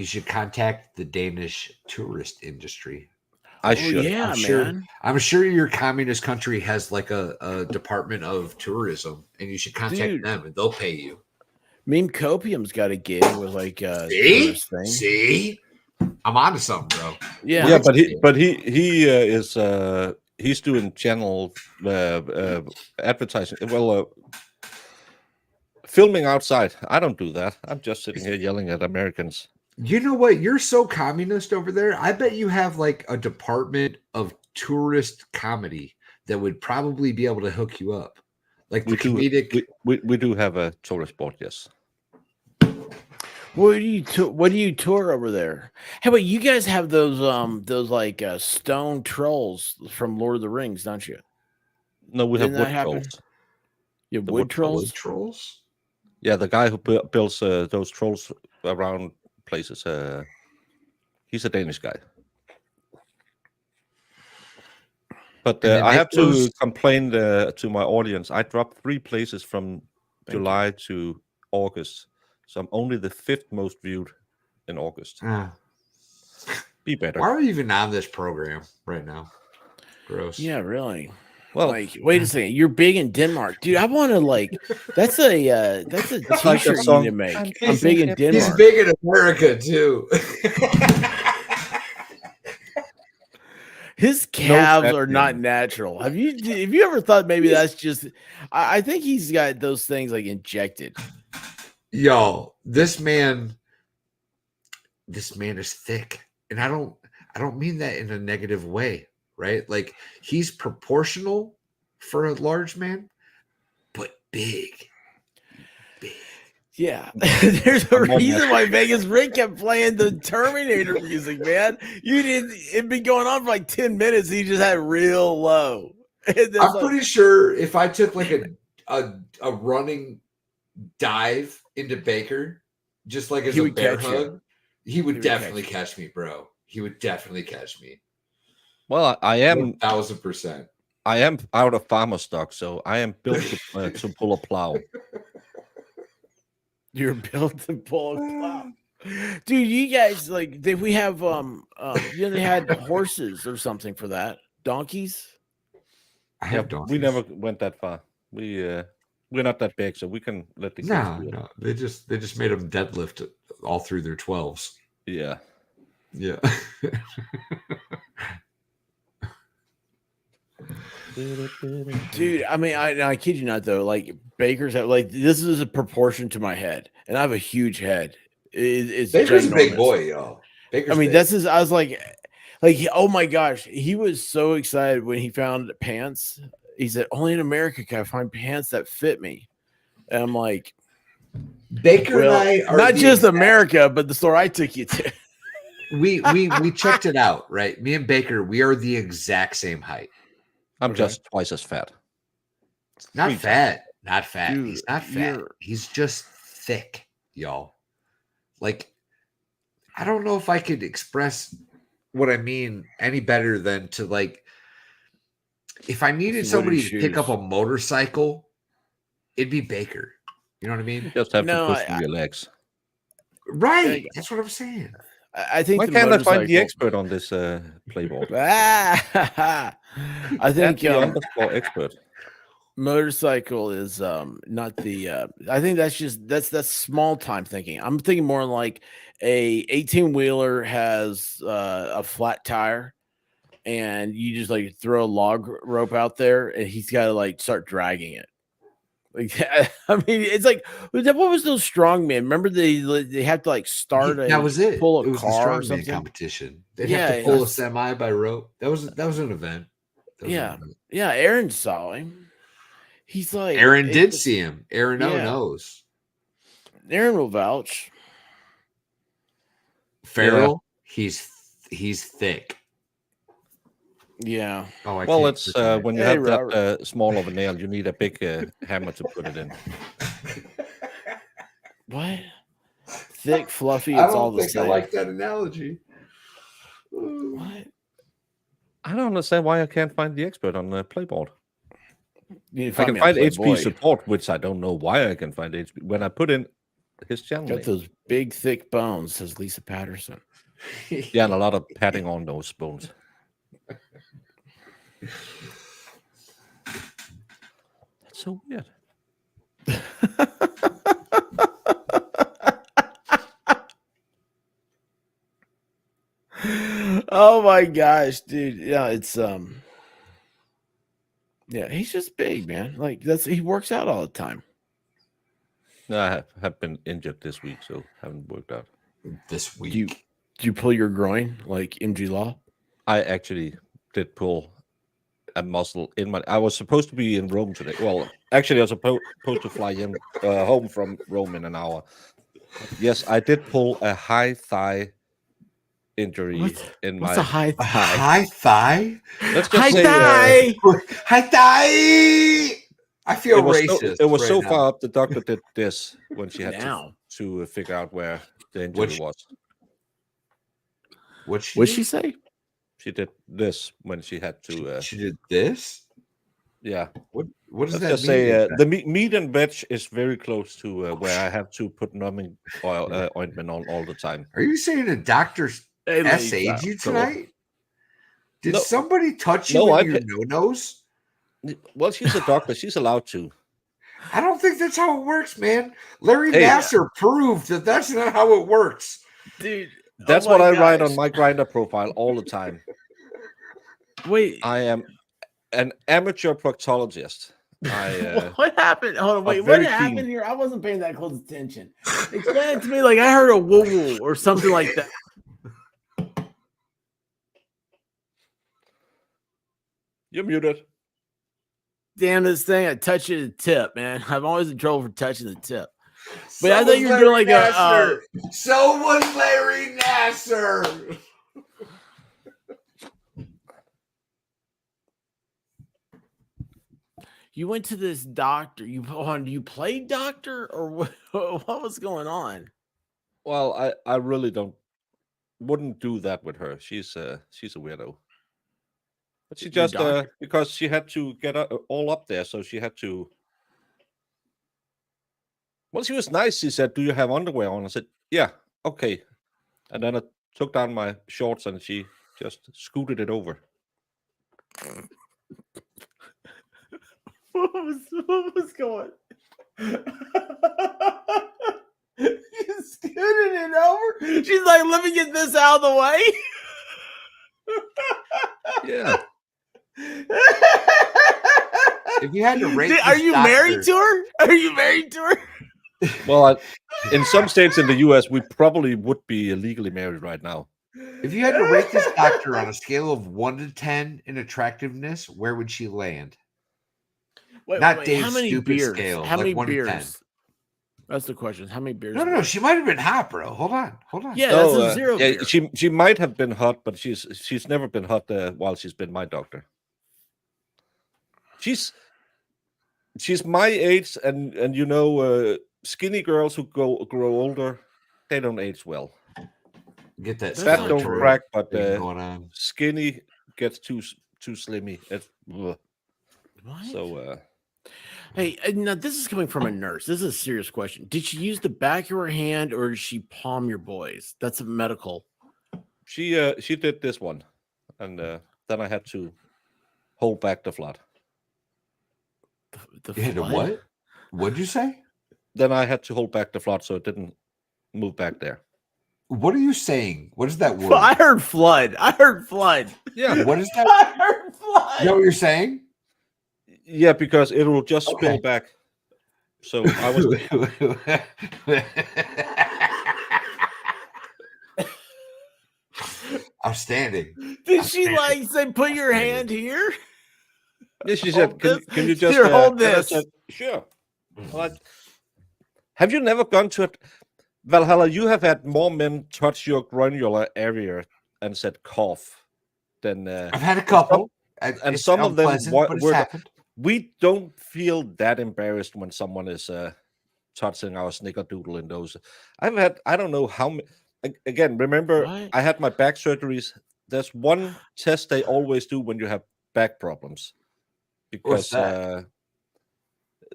should contact the Danish tourist industry. I should. Yeah, man. I'm sure your communist country has like a department of tourism, and you should contact them, and they'll pay you. Meme Copium's got a gig with like See? thing. See? I'm onto something, bro. Yeah. Yeah, but he is he's doing channel advertising. Well, filming outside. I don't do that. I'm just sitting here yelling at Americans. You know what? You're so communist over there. I bet you have like a department of tourist comedy that would probably be able to hook you up. Like the comedic. We do have a tourist board, yes. What do you tour over there? Hey, wait, you guys have those like stone trolls from Lord of the Rings, don't you? No, we Didn't have that wood happen? trolls. You have The wood wood trolls? Wood trolls? Yeah, the guy who builds those trolls around places. He's a Danish guy. But I have to complain to my audience. I dropped 3 places from July to August. So I'm only the 5th most viewed in August. Be better. Why are we even on this program right now? Gross. Yeah, really. Well, like, wait a second. You're big in Denmark, dude. I want to like. That's a like t-shirt that you need to song. make. I'm I'm big in Denmark. He's big in America too. His calves are not natural. Have you ever thought maybe that's just? I think he's got those things like injected. Yo, this man is thick, and I don't mean that in a negative way, right? Like he's proportional for a large man, but big. Yeah, there's a reason why Vegas Rick kept playing the Terminator music, man. It'd been going on for like 10 minutes. He just had real low. I'm pretty sure if I took like a running dive into Baker, just like as a bear hug, he would definitely catch me, bro. He would definitely catch me. Well, I am 1000%. I am out of farmer stock, so I am built to pull a plow. You're built to pull a plow. Dude, you guys like we have they had horses or something for that. Donkeys? I have donkeys. We never went that far. We're not that big, so we can let the kids do it. No. They just made them deadlift all through their 12s. Yeah. Yeah. Dude, I mean, I kid you not though. Like Baker's have like this is a proportion to my head, and I have a huge head. It's Baker's ginormous. a big boy, y'all. Baker's big. This is. I was like, oh my gosh, he was so excited when he found pants. He said, "Only in America can I find pants that fit me." And I'm like, Baker and I are not just America, but the store I took you to. we checked it out, right? Me and Baker, we are the exact same height. I'm just twice as fat. Not fat. Dude, he's not fat. He's just thick, y'all. Like, I don't know if I could express what I mean any better than to like, if I needed somebody to pick up a motorcycle, it'd be Baker. You know what I mean? You just have to push through your legs. Right. That's what I'm saying. I think. Why can't I find the expert on this playboard? I think expert. Motorcycle is not the. I think that's small time thinking. I'm thinking more like a 18-wheeler has a flat tire, and you just like throw a log rope out there, and he's got to like start dragging it. Like, I mean, it's like what was those strongmen? Remember they have to like start that was it. Pull a it was car the or something competition. They'd have to pull a semi by rope. That was an event. Yeah, Aaron saw him. He's like Aaron did see him. Aaron knows. Aaron will vouch. Farrell, he's thick. Yeah. Oh, well, it's when you have that small of a nail, you need a big hammer to put it in. What? Thick, fluffy. It's all the same. I like that analogy. What? I don't understand why I can't find the expert on the playboard. I can find HP support, which I don't know why I can find HP. When I put in his channel, got those big, thick bones, says Lisa Patterson. Yeah, and a lot of patting on those bones. That's so weird. Oh my gosh, dude. Yeah, it's yeah, he's just big, man. Like he works out all the time. No, I have been injured this week, so haven't worked out. This week. Do you pull your groin like MG Law? I actually did pull a muscle in my. I was supposed to be in Rome today. Well, actually, I was supposed to fly home from Rome in an hour. Yes, I did pull a high thigh injury in my. What's a high thigh? High thigh? Let's just High say thigh. High thigh. I feel racist. It was right so now. far up. The doctor did this when she had Now. to figure out where the injury was. What'd she say? She did this when she had to. She did this. Yeah. What does Let's that just mean? say the meat and veg is very close to where I have to put numbing oil ointment on all the time. Are you saying a doctor's essayed you tonight? Did somebody touch you in your no-nose? Well, she's a doctor. She's allowed to. I don't think that's how it works, man. Larry Nassar proved that that's not how it works. Dude, that's what I write on my Grindr profile all the time. Wait. I am an amateur proctologist. What happened? Hold on, wait. What happened here? I wasn't paying that close attention. Explain it to me like I heard a woo woo or something like that. You're muted. Damn this thing! I touched the tip, man. I'm always in trouble for touching the tip. But I thought you were doing like Nassar. So was Larry Nassar. You went to this doctor. You played doctor, or what was going on? Well, I really wouldn't do that with her. She's a weirdo. But she just because she had to get all up there, so she had to. Well, she was nice. She said, "Do you have underwear on?" I said, "Yeah, okay." And then I took down my shorts, and she just scooted it over. What was going? You scooted it over. She's like, "Let me get this out of the way." Yeah. If you had to rate, are you married to her? Are you married to her? Well, in some states in the U.S., we probably would be legally married right now. If you had to rate this doctor on a scale of 1 to 10 in attractiveness, where would she land? Not Dave's how many stupid beers? scale. How like many 1 beers? to 10. That's the question. How many beers? No. She might have been hot, bro. Hold on. Yeah, that's a zero. Yeah, beer. she might have been hot, but she's never been hot while she's been my doctor. She's my age, and you know, skinny girls who grow older, they don't age well. Get that fat don't crack, but going on. Skinny gets too slimy. What? So, hey, now this is coming from a nurse. This is a serious question. Did she use the back of her hand or did she palm your boys? That's a medical. She did this one, and then I had to hold back the flood. You had to what? What'd you say? Then I had to hold back the flood so it didn't move back there. What are you saying? What is that word? I heard flood. Yeah. What is that? I heard flood. You know what you're saying? Yeah, because it will just spill back. So I was. Outstanding. Did she like say, "Put your hand here"? Yeah, she said, "Can you just hold this?" Said, sure. Well, have you never gone to it, Valhalla? You have had more men touch your groinular area and said cough than. I've had a couple, and some of them were. We don't feel that embarrassed when someone is touching our snickerdoodle in those. I don't know how many. Again, remember, I had my back surgeries. There's one test they always do when you have back problems, because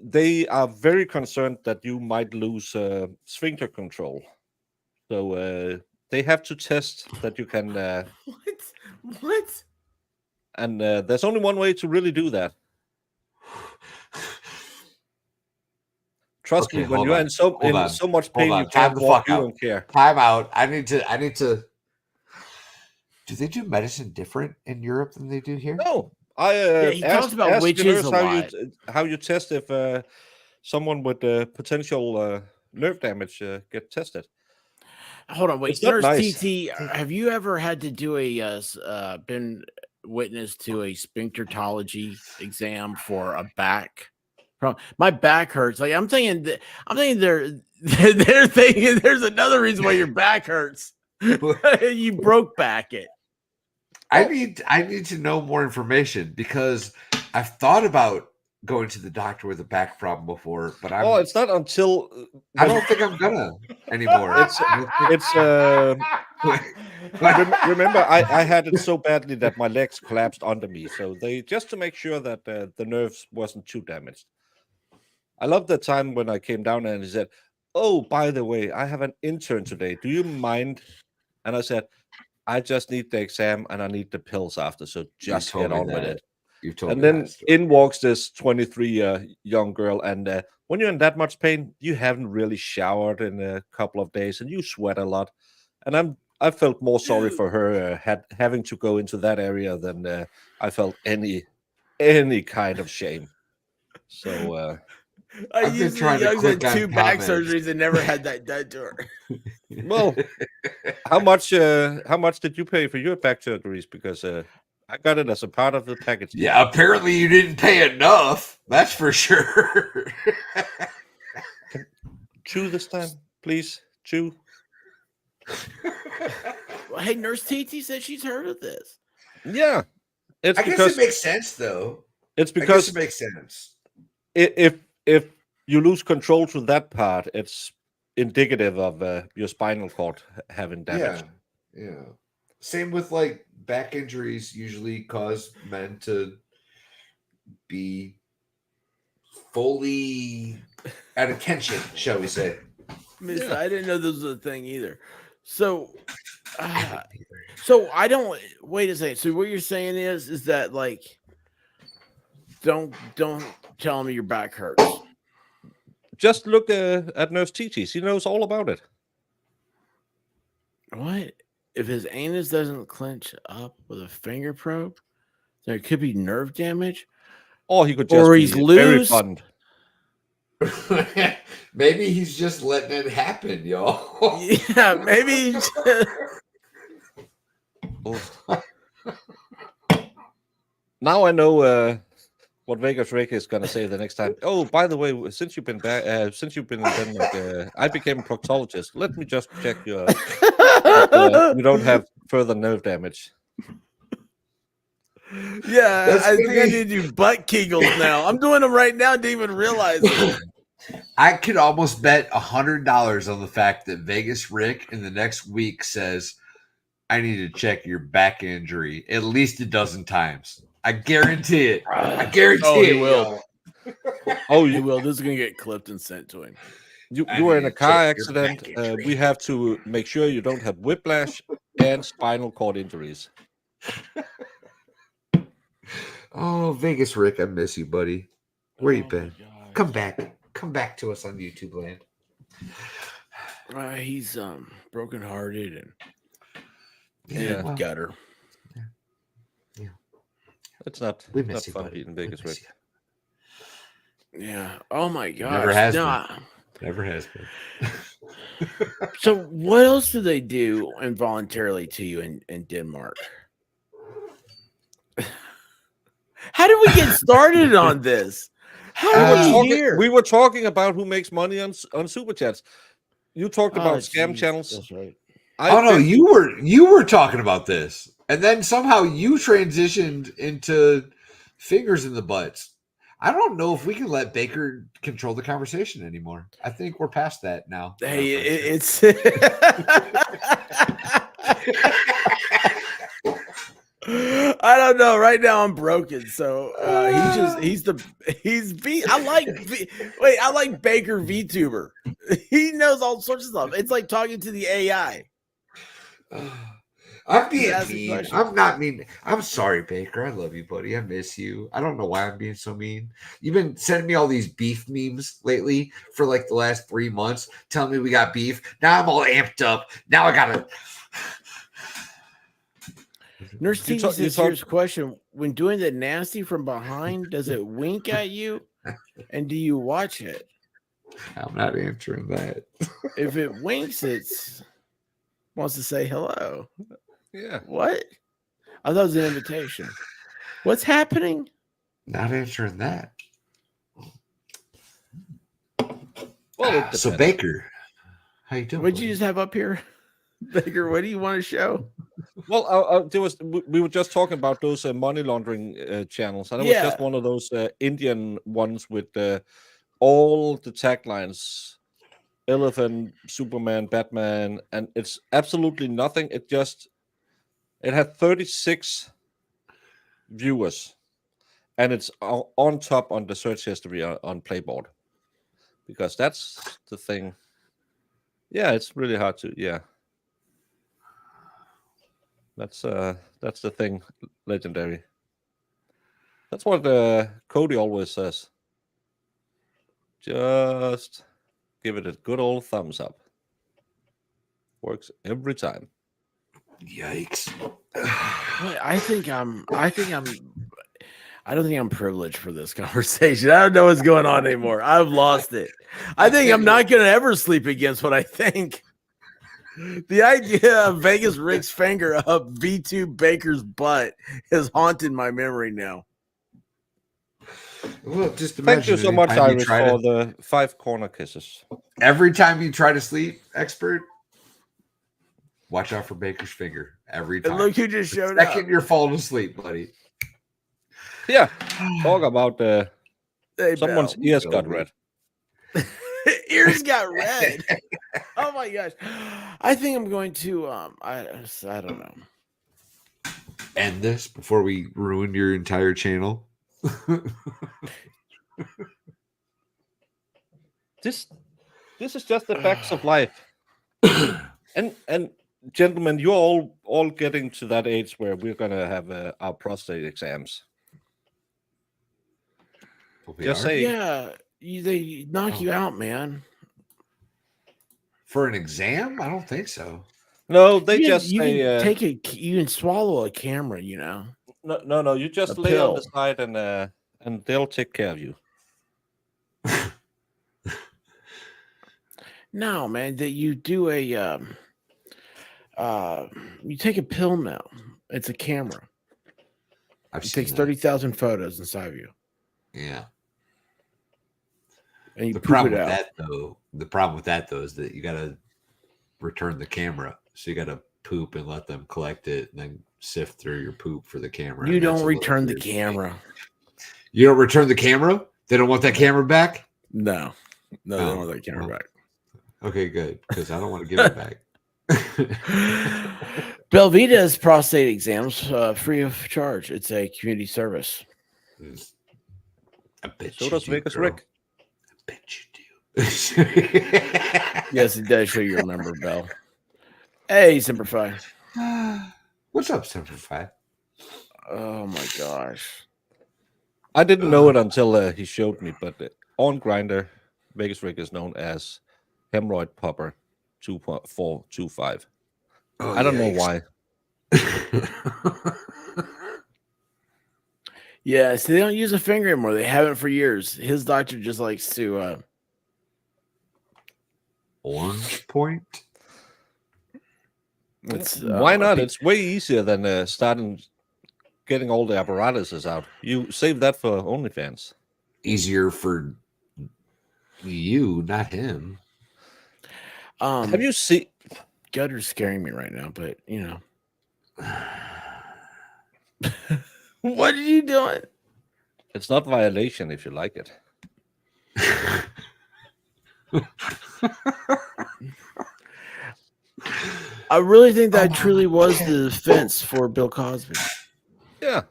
they are very concerned that you might lose sphincter control. So they have to test that you can. What? And there's only one way to really do that. Trust me, when you're in so much pain, you can't walk. You don't care. Time out. I need to Do they do medicine different in Europe than they do here? No, he talks about witches a lot. How you test if someone with potential nerve damage get tested. Hold on, wait, It's not Nurse nice. TT, have you ever had to do been witness to a sphincterology exam for a back? My back hurts. Like I'm thinking they're thinking there's another reason why your back hurts. You broke back it. I need to know more information because I've thought about going to the doctor with a back problem before, but it's not until I don't think I'm gonna anymore. Remember, I had it so badly that my legs collapsed under me. So they just to make sure that the nerves wasn't too damaged. I love the time when I came down and he said, "Oh, by the way, I have an intern today. Do you mind?" And I said, "I just need the exam and I need the pills after. So just get on with it." You told and me then in walks this 23 young girl, and when you're in that much pain, you haven't really showered in a couple of days, and you sweat a lot. And I felt more sorry for her having to go into that area than I felt any kind of shame. So I used to had 2 back surgeries and never had that done to her. Well, how much did you pay for your back surgeries? Because I got it as a part of the package. Yeah, apparently you didn't pay enough. That's for sure. Chew this time, please. Chew. Well, hey, Nurse TT said she's heard of this. Yeah. I guess it makes sense, though. It's because it makes sense. If you lose control to that part, it's indicative of your spinal cord having damage. Yeah. Same with like back injuries usually cause men to be fully at attention, shall we say. I didn't know this was a thing either. So I don't wait a second. So what you're saying is that like don't tell me your back hurts. Just look at Nurse TT. She knows all about it. What? If his anus doesn't clench up with a finger probe, there could be nerve damage. Or he could just he's be loose. Very fun. Maybe he's just letting it happen, y'all. Yeah, maybe. Now I know what Vegas Rick is gonna say the next time. Oh, by the way, since you've been back, since you've been in Denmark, I became a proctologist. Let me just check you don't have further nerve damage. Yeah, I think I need to do butt kegels now. I'm doing them right now. Didn't even realize it. I could almost bet $100 on the fact that Vegas Rick in the next week says, "I need to check your back injury at least a dozen times." I guarantee it. I guarantee he will. You will. This is gonna get clipped and sent to him. You were in a car accident. We have to make sure you don't have whiplash and spinal cord injuries. Oh, Vegas Rick, I miss you, buddy. Where you been? Come back to us on YouTube land. He's brokenhearted and well, gutter. Yeah. It's not fun being Vegas Rick. Yeah. Oh my gosh. Never has been. Never has been. So what else do they do involuntarily to you in Denmark? How did we get started on this? How did we hear? We were talking about who makes money on super chats. You talked about scam channels. That's right. You were talking about this, and then somehow you transitioned into fingers in the butts. I don't know if we can let Baker control the conversation anymore. I think we're past that now. Hey, it's I don't know. Right now I'm broken. So I like Baker VTuber. He knows all sorts of stuff. It's like talking to the AI. I'm being mean. I'm not mean. I'm sorry, Baker. I love you, buddy. I miss you. I don't know why I'm being so mean. You've been sending me all these beef memes lately for like the last 3 months, telling me we got beef. Now I'm all amped up. Now I gotta. Nurse You Tiki talk- you says, talk- here's a question. When doing the nasty from behind, does it wink at you? And do you watch it? I'm not answering that. If it winks, it's wants to say hello. Yeah. What? I thought it was an invitation. What's happening? Not answering that. Well, So Baker, how you doing? What'd you buddy? just have up here? Baker, what do you want to show? Well, we were just talking about those money laundering channels, and it was just one of those Indian ones with all the taglines: Elephant, Superman, Batman, and it's absolutely nothing. It had 36 viewers, and it's on top on the search history on Playboard, because that's the thing. Yeah, it's really hard to. Yeah, that's the thing. Legendary. That's what Cody always says. Just give it a good old thumbs up. Works every time. Yikes! I don't think I'm privileged for this conversation. I don't know what's going on anymore. I've lost it. I think I'm not going to ever sleep against what I think. The idea of Vegas Rick's finger up V2 Baker's butt has haunted my memory now. Well, just Thank you so much, Iris, for the 5 corner kisses. Every time you try to sleep, expert, watch out for Baker's finger. Every time. And look who just showed the up. second you're falling asleep, buddy. Yeah, talk about Hey, someone's Bell. ears got red. Ears got red. Oh my gosh! I think I'm going to. I don't know. End this before we ruin your entire channel. This is just the facts of life. and gentlemen, you're all getting to that age where we're gonna have our prostate exams. Just say, yeah, they knock you out, man. For an exam? I don't think so. no. They you just can say, take you can swallow a camera, you know. no. You just A lay on the pill. side and they'll take care of you. No, man, that you do a you take a pill now. It's a camera. It takes 30,000 photos inside of you. Yeah. And you The poop problem it with out. that though is that you gotta return the camera. So you gotta poop and let them collect it and then sift through your poop for the camera. You don't return the camera. You don't return the camera? They don't want that camera back? No, they don't want that camera back. Okay, good. Because I don't want to give it back. Belvita's prostate exams free of charge. It's a community service. I bet So you does do, Vegas girl. Rick. I bet you do. Yes, it does show you remember, Bell. Hey, Simplify. What's up, Simplify? Oh my gosh. I didn't know it until he showed me, but on Grindr, Vegas Rick is known as Hemorrhoid Popper 2425. I don't know why. Yeah, so they don't use a finger anymore. They haven't for years. His doctor just likes to Orange Point? Why not? It's way easier than starting getting all the apparatuses out. You save that for OnlyFans. Easier for you, not him. Have you seen? Gutter's scaring me right now, but you know. What are you doing? It's not violation if you like it. I really think that truly was the defense for Bill Cosby. Yeah,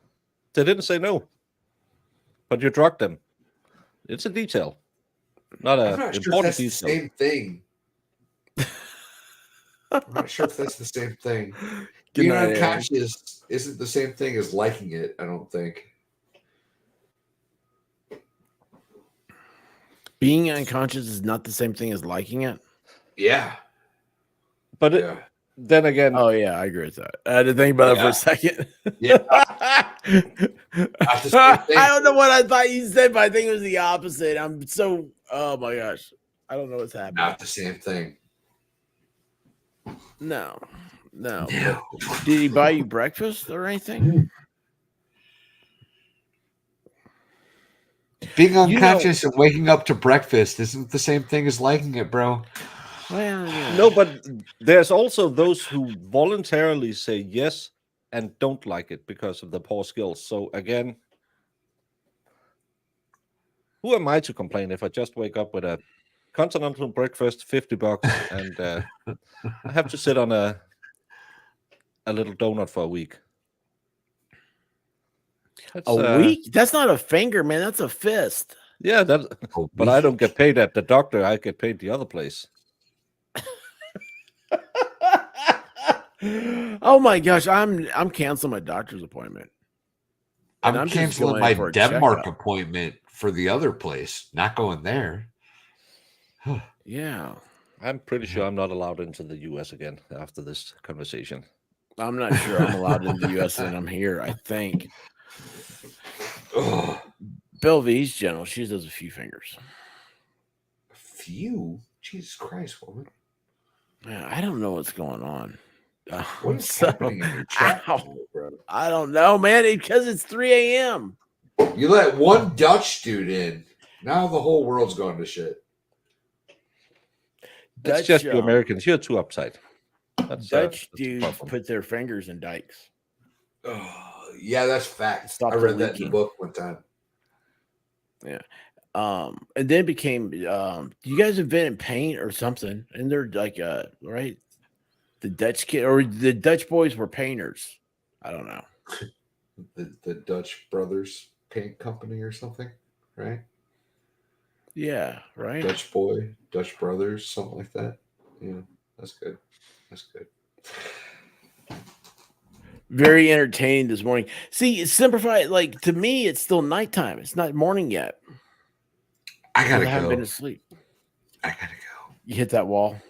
they didn't say no, but you drugged them. It's a detail, not I'm a not sure if important that's the detail. same thing. I'm not sure if that's the same thing. Being unconscious isn't the same thing as liking it, I don't think. Being unconscious is not the same thing as liking it. Yeah. But Yeah. Then again, Oh yeah, I agree with that. I had to think about it for a second. Yeah. That's the same thing. I don't know what I thought you said, but I think it was the opposite. Oh my gosh, I don't know what's happening. Not the same thing. No. But did he buy you breakfast or anything? Being unconscious and waking up to breakfast isn't the same thing as liking it, bro. Well, yeah. no, but there's also those who voluntarily say yes and don't like it because of the poor skills. So again, who am I to complain if I just wake up with a continental breakfast, $50, and I have to sit on a little donut for a week? That's, A week? That's not a finger, man. That's a fist. Yeah, but I don't get paid at the doctor. I get paid the other place. Oh my gosh, I'm canceling my doctor's appointment. I'm canceling my Denmark appointment for the other place. Not going there. Yeah. I'm pretty sure I'm not allowed into the U.S. again after this conversation. I'm not sure I'm allowed in the U.S. and I'm here, I think. Bill V's gentle. She does a few fingers. A few? Jesus Christ, woman. Man, I don't know what's going on. What is happening in your chat, bro? I don't know, man. Because it's 3 a.m. You let one Dutch dude in. Now the whole world's going to shit. That's just you Americans. You're too uptight. Dutch dudes put their fingers in dikes. Oh, yeah, that's fact. I read that in the book one time. Yeah. And then it became you guys invented paint or something, and they're like right? The Dutch kid or the Dutch boys were painters. I don't know. The Dutch Brothers Paint Company or something, right? Yeah, right. Dutch boy, Dutch Brothers, something like that. Yeah, that's good. That's good. Very entertaining this morning. See, it's simplified. Like to me, it's still nighttime. It's not morning yet. I gotta go. I haven't been asleep. I gotta go. You hit that wall.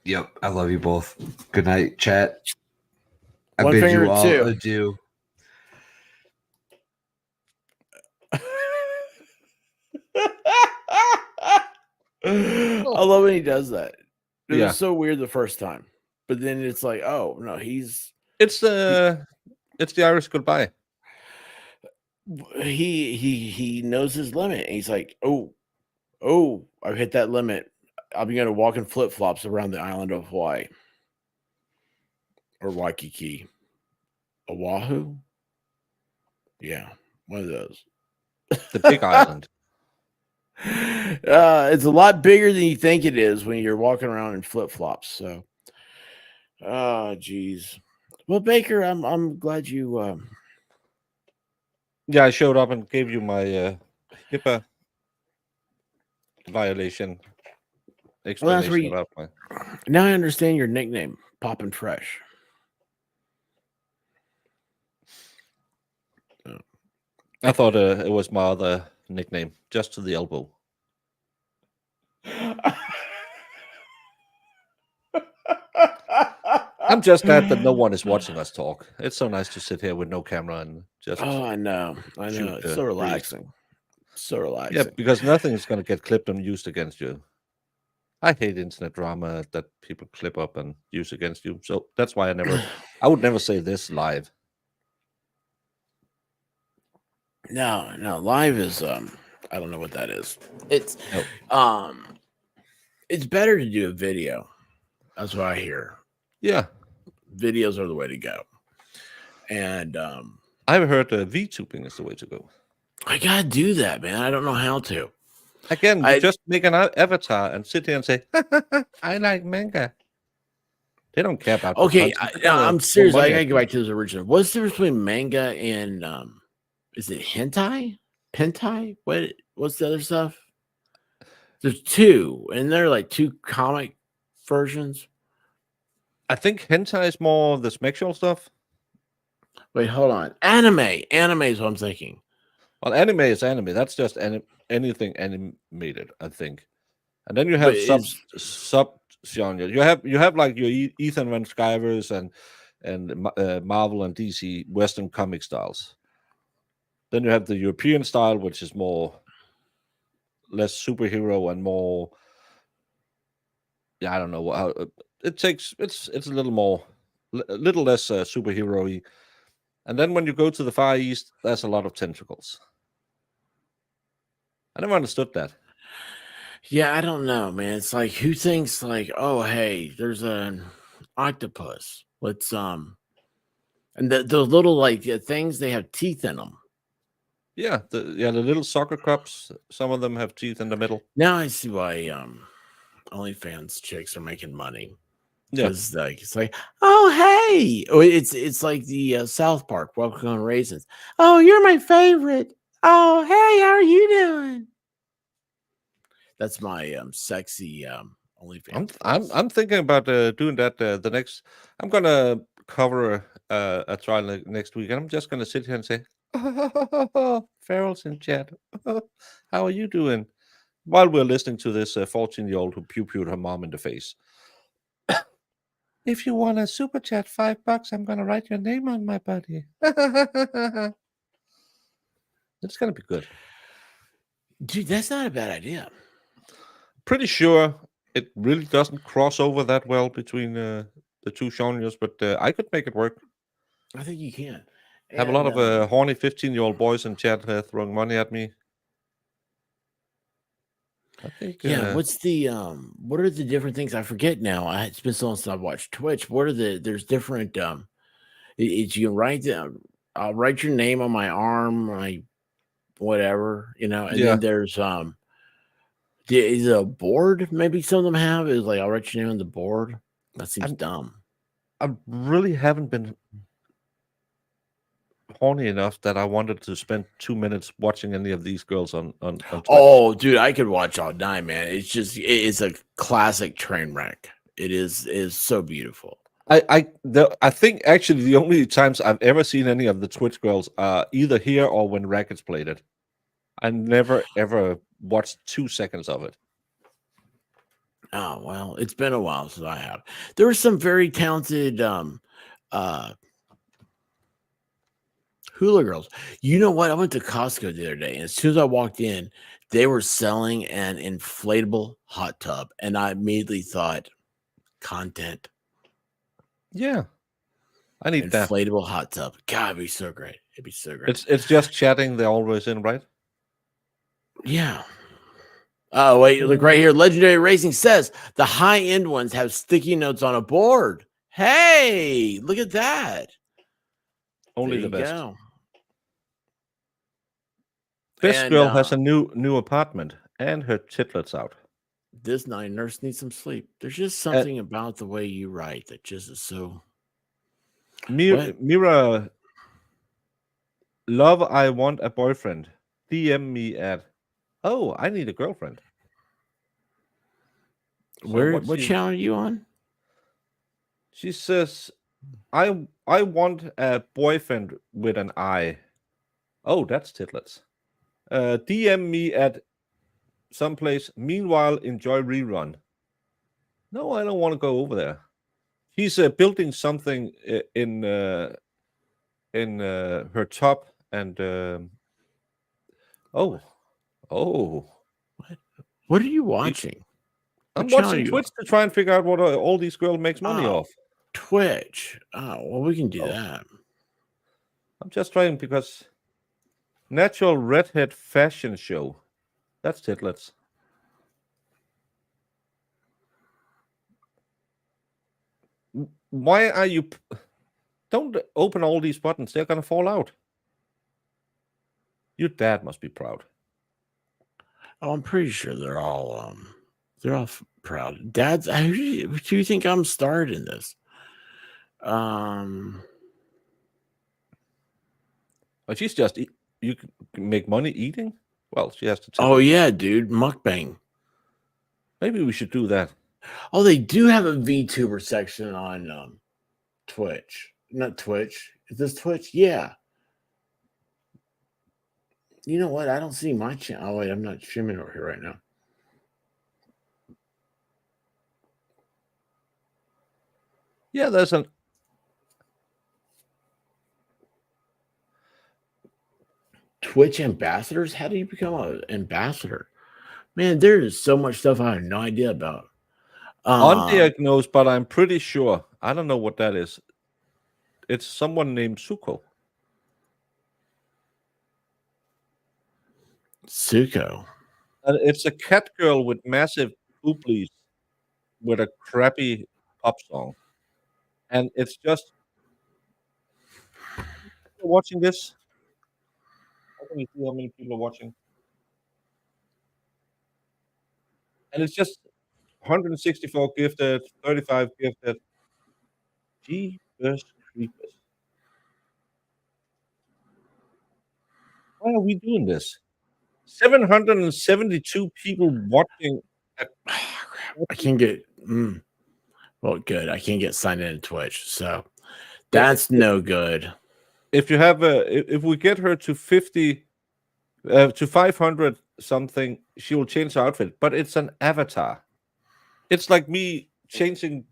Yep. I love you both. Good night, chat. I One bid finger you all two. adieu. I love when he does that. It Yeah. was so weird the first time, but then it's like, oh no, it's the Irish goodbye. He knows his limit, and he's like, oh, I've hit that limit. I'm gonna walk in flip flops around the island of Hawaii or Waikiki, Oahu. Yeah, one of those. The big island. It's a lot bigger than you think it is when you're walking around in flip flops. So, geez. Well, Baker, I'm glad you. Yeah, I showed up and gave you my HIPAA violation explanation about my. Now I understand your nickname, Poppin' Fresh. I thought it was my other nickname, just to the elbow. I'm just glad that no one is watching us talk. It's so nice to sit here with no camera and just. Oh, I know. It's so relaxing. So relaxing. Yeah, because nothing is going to get clipped and used against you. I hate internet drama that people clip up and use against you. So that's why I would never say this live. No, live is I don't know what that is. It's it's better to do a video. That's what I hear. Yeah. Videos are the way to go. And I've heard Vtubing is the way to go. I gotta do that, man. I don't know how to. Again, you just make an avatar and sit here and say, I like manga. They don't care about. Okay, I'm serious. I gotta go back to this original. What's the difference between manga and is it hentai? Hentai? What's the other stuff? There's two, and they're like two comic versions. I think hentai is more the sexual stuff. Wait, hold on. Anime. Anime is what I'm thinking. Well, anime is anime. That's just anything animated, I think. And then you have genre. You have like your Ethan Van Sciver's and Marvel and DC Western comic styles. Then you have the European style, which is less superhero and more. Yeah, I don't know how it's a little less superhero-y. And then when you go to the Far East, there's a lot of tentacles. I never understood that. Yeah, I don't know, man. It's like, who thinks like, oh, hey, there's an octopus. Let's and the little like things, they have teeth in them. Yeah, the little soccer cups. Some of them have teeth in the middle. Now I see why OnlyFans chicks are making money. Yeah, Because like it's like, oh hey, it's like the South Park Welcome on Raisins. Oh, you're my favorite. Oh hey, how are you doing? That's my sexy OnlyFans. I'm thinking about doing that the next. I'm gonna cover a trial next week, and I'm just gonna sit here and say, "Oh, Farrell's in chat. How are you doing?" While we're listening to this 14-year-old who pew-pewed her mom in the face. If you want a super chat, $5, I'm gonna write your name on my body. It's gonna be good, Dude. That's not a bad idea. pretty sure it really doesn't cross over that well between the two genres, but I could make it work. I think you can. Have a lot of horny 15-year-old boys in chat throwing money at me. I think. Yeah. What's the what are the different things? I forget now. It's been so long since I've watched Twitch. What are there's different it's you write down, I'll write your name on my arm, my whatever, and Yeah. then there's is it a board? Maybe some of them have is like, I'll write your name on the board. That seems dumb. I really haven't been horny enough that I wanted to spend 2 minutes watching any of these girls on Twitch. Oh, dude, I could watch all night, man. It's a classic train wreck. It is so beautiful. I think actually the only times I've ever seen any of the Twitch girls are either here or when Rackets played it. I never ever watched 2 seconds of it. Oh, well, it's been a while since I have. There were some very talented hula girls. You know what? I went to Costco the other day, and as soon as I walked in, they were selling an inflatable hot tub, and I immediately thought, content. Yeah. I need that. Inflatable hot tub. God, it'd be so great. It'd be so great. It's just chatting. They're always in, right? Yeah. Oh, wait, look right here. Legendary Racing says the high-end ones have sticky notes on a board. Hey, look at that. Only There the you best. go. This And, girl has a new apartment and her chitlets out. This night nurse needs some sleep. There's just something about the way you write that just is so. Mira, love, I want a boyfriend. DM me at. Oh, I need a girlfriend. So what channel are you on? She says, I want a boyfriend with an I. Oh, that's titlets. DM me at someplace. Meanwhile, enjoy rerun. No, I don't want to go over there. He's building something in her top and oh. What are you watching? I'm watching Twitch to try and figure out what all these girls makes money off. Twitch. Oh, well, we can do that. I'm just trying because natural redhead fashion show. That's titlets. Why are you? Don't open all these buttons. They're gonna fall out. Your dad must be proud. Oh, I'm pretty sure they're all proud. Dad's. Who do you think I'm starred in this? But she's just you can make money eating. Well, she has to. Oh yeah, dude, mukbang. Maybe we should do that. Oh, they do have a VTuber section on Twitch. Not Twitch. Is this Twitch? Yeah. You know what? I don't see my channel. Oh wait, I'm not streaming over here right now. Yeah, there's an Twitch ambassadors. How do you become an ambassador? Man, there is so much stuff I have no idea about. undiagnosed, but I'm pretty sure. I don't know what that is. It's someone named Suko. Suko. And it's a cat girl with massive booblies with a crappy pop song. And it's just watching this. How can you see how many people are watching? And it's just 164 gifted, 35 gifted. Jeepers creepers. Why are we doing this? 772 people watching. I can't get. Well, good. I can't get signed into Twitch, so that's no good. If you have if we get her to 50, to 500 something, she will change her outfit. But it's an avatar. It's like me changing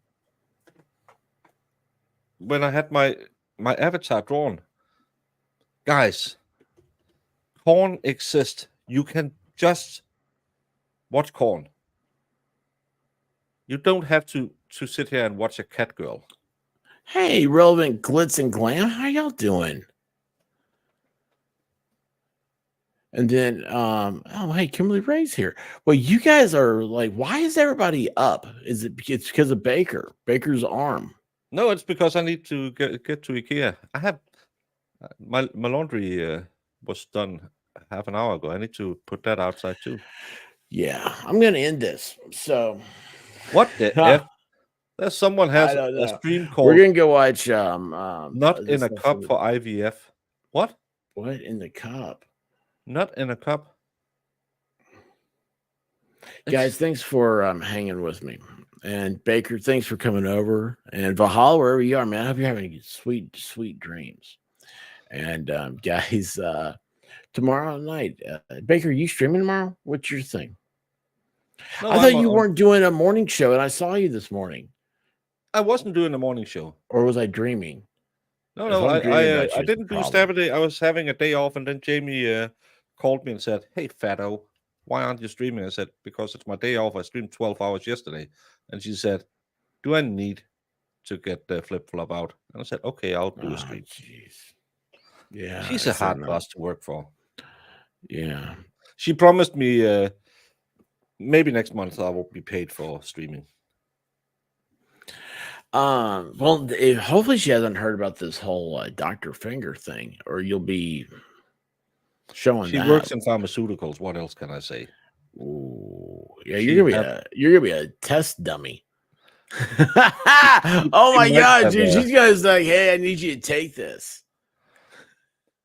when I had my avatar drawn. Guys, corn exists. You can just watch corn. You don't have to sit here and watch a cat girl. Hey, relevant glitz and glam, how y'all doing? And then, oh, hey, Kimberly Ray's here. Well, you guys are like, why is everybody up? Is it because of Baker? Baker's arm? No, it's because I need to get to IKEA. I have my laundry was done half an hour ago. I need to put that outside too. Yeah, I'm gonna end this. So, what the F? There's someone has a stream called. We're gonna go watch. Not in a cup for IVF. What? What in the cup? Not in a cup. Guys, thanks for hanging with me. And Baker, thanks for coming over. And Valhalla, wherever you are, man, I hope you're having sweet, sweet dreams. And guys, tomorrow night, Baker, you streaming tomorrow? What's your thing? No, I thought you weren't doing a morning show, and I saw you this morning. I wasn't doing a morning show. Or was I dreaming? No, I didn't do Saturday. I was having a day off, and then Jamie called me and said, "Hey, fatto, why aren't you streaming?" I said, "Because it's my day off. I streamed 12 hours yesterday." And she said, "Do I need to get the flip-flop out?" And I said, "Okay, I'll do a stream." Jeez. Yeah. She's a hard boss to work for. Yeah. She promised me maybe next month I will be paid for streaming. Well, hopefully she hasn't heard about this whole Dr. Finger thing, or you'll be showing she that. Works in pharmaceuticals. What else can I say? Ooh, yeah, you're gonna be a test dummy. Oh my god, dude! She's gonna like, "Hey, I need you to take this."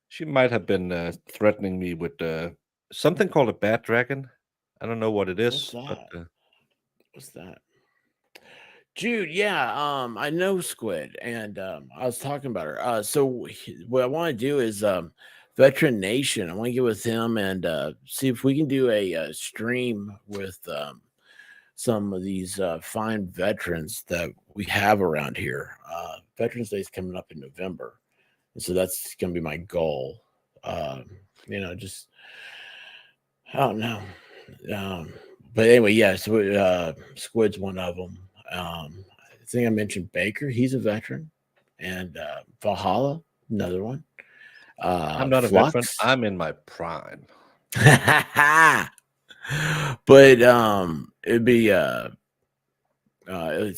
She might have been threatening me with something called a bad dragon. I don't know what it is. What's that? But, what's that? Jude, yeah, I know Squid, and I was talking about her. So what I want to do is Veteran Nation. I want to get with him and see if we can do a stream with some of these fine veterans that we have around here. Veterans Day is coming up in November, and so that's going to be my goal. Just I don't know. But anyway, yeah. So Squid's one of them. I think I mentioned Baker. He's a veteran, and Valhalla, another one. I'm not Flux. a veteran. I'm in my prime. But it'd be it's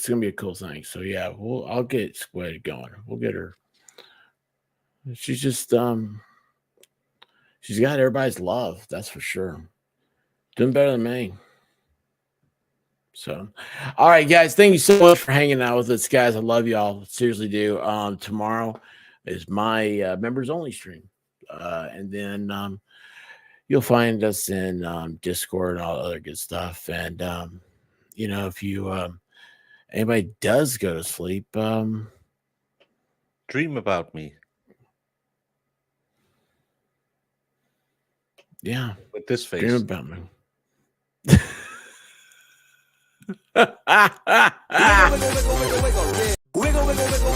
gonna be a cool thing. So yeah, I'll get Squid going. We'll get her. She's just she's got everybody's love, that's for sure. Doing better than me. So, all right, guys, thank you so much for hanging out with us, guys. I love y'all, seriously do. Tomorrow is my members only stream, and then you'll find us in Discord and all other good stuff. And if you anybody does go to sleep, dream about me. Yeah, with this face. Dream about me. Wiggle, wiggle, wiggle, wiggle, wiggle, wiggle. go, go, go.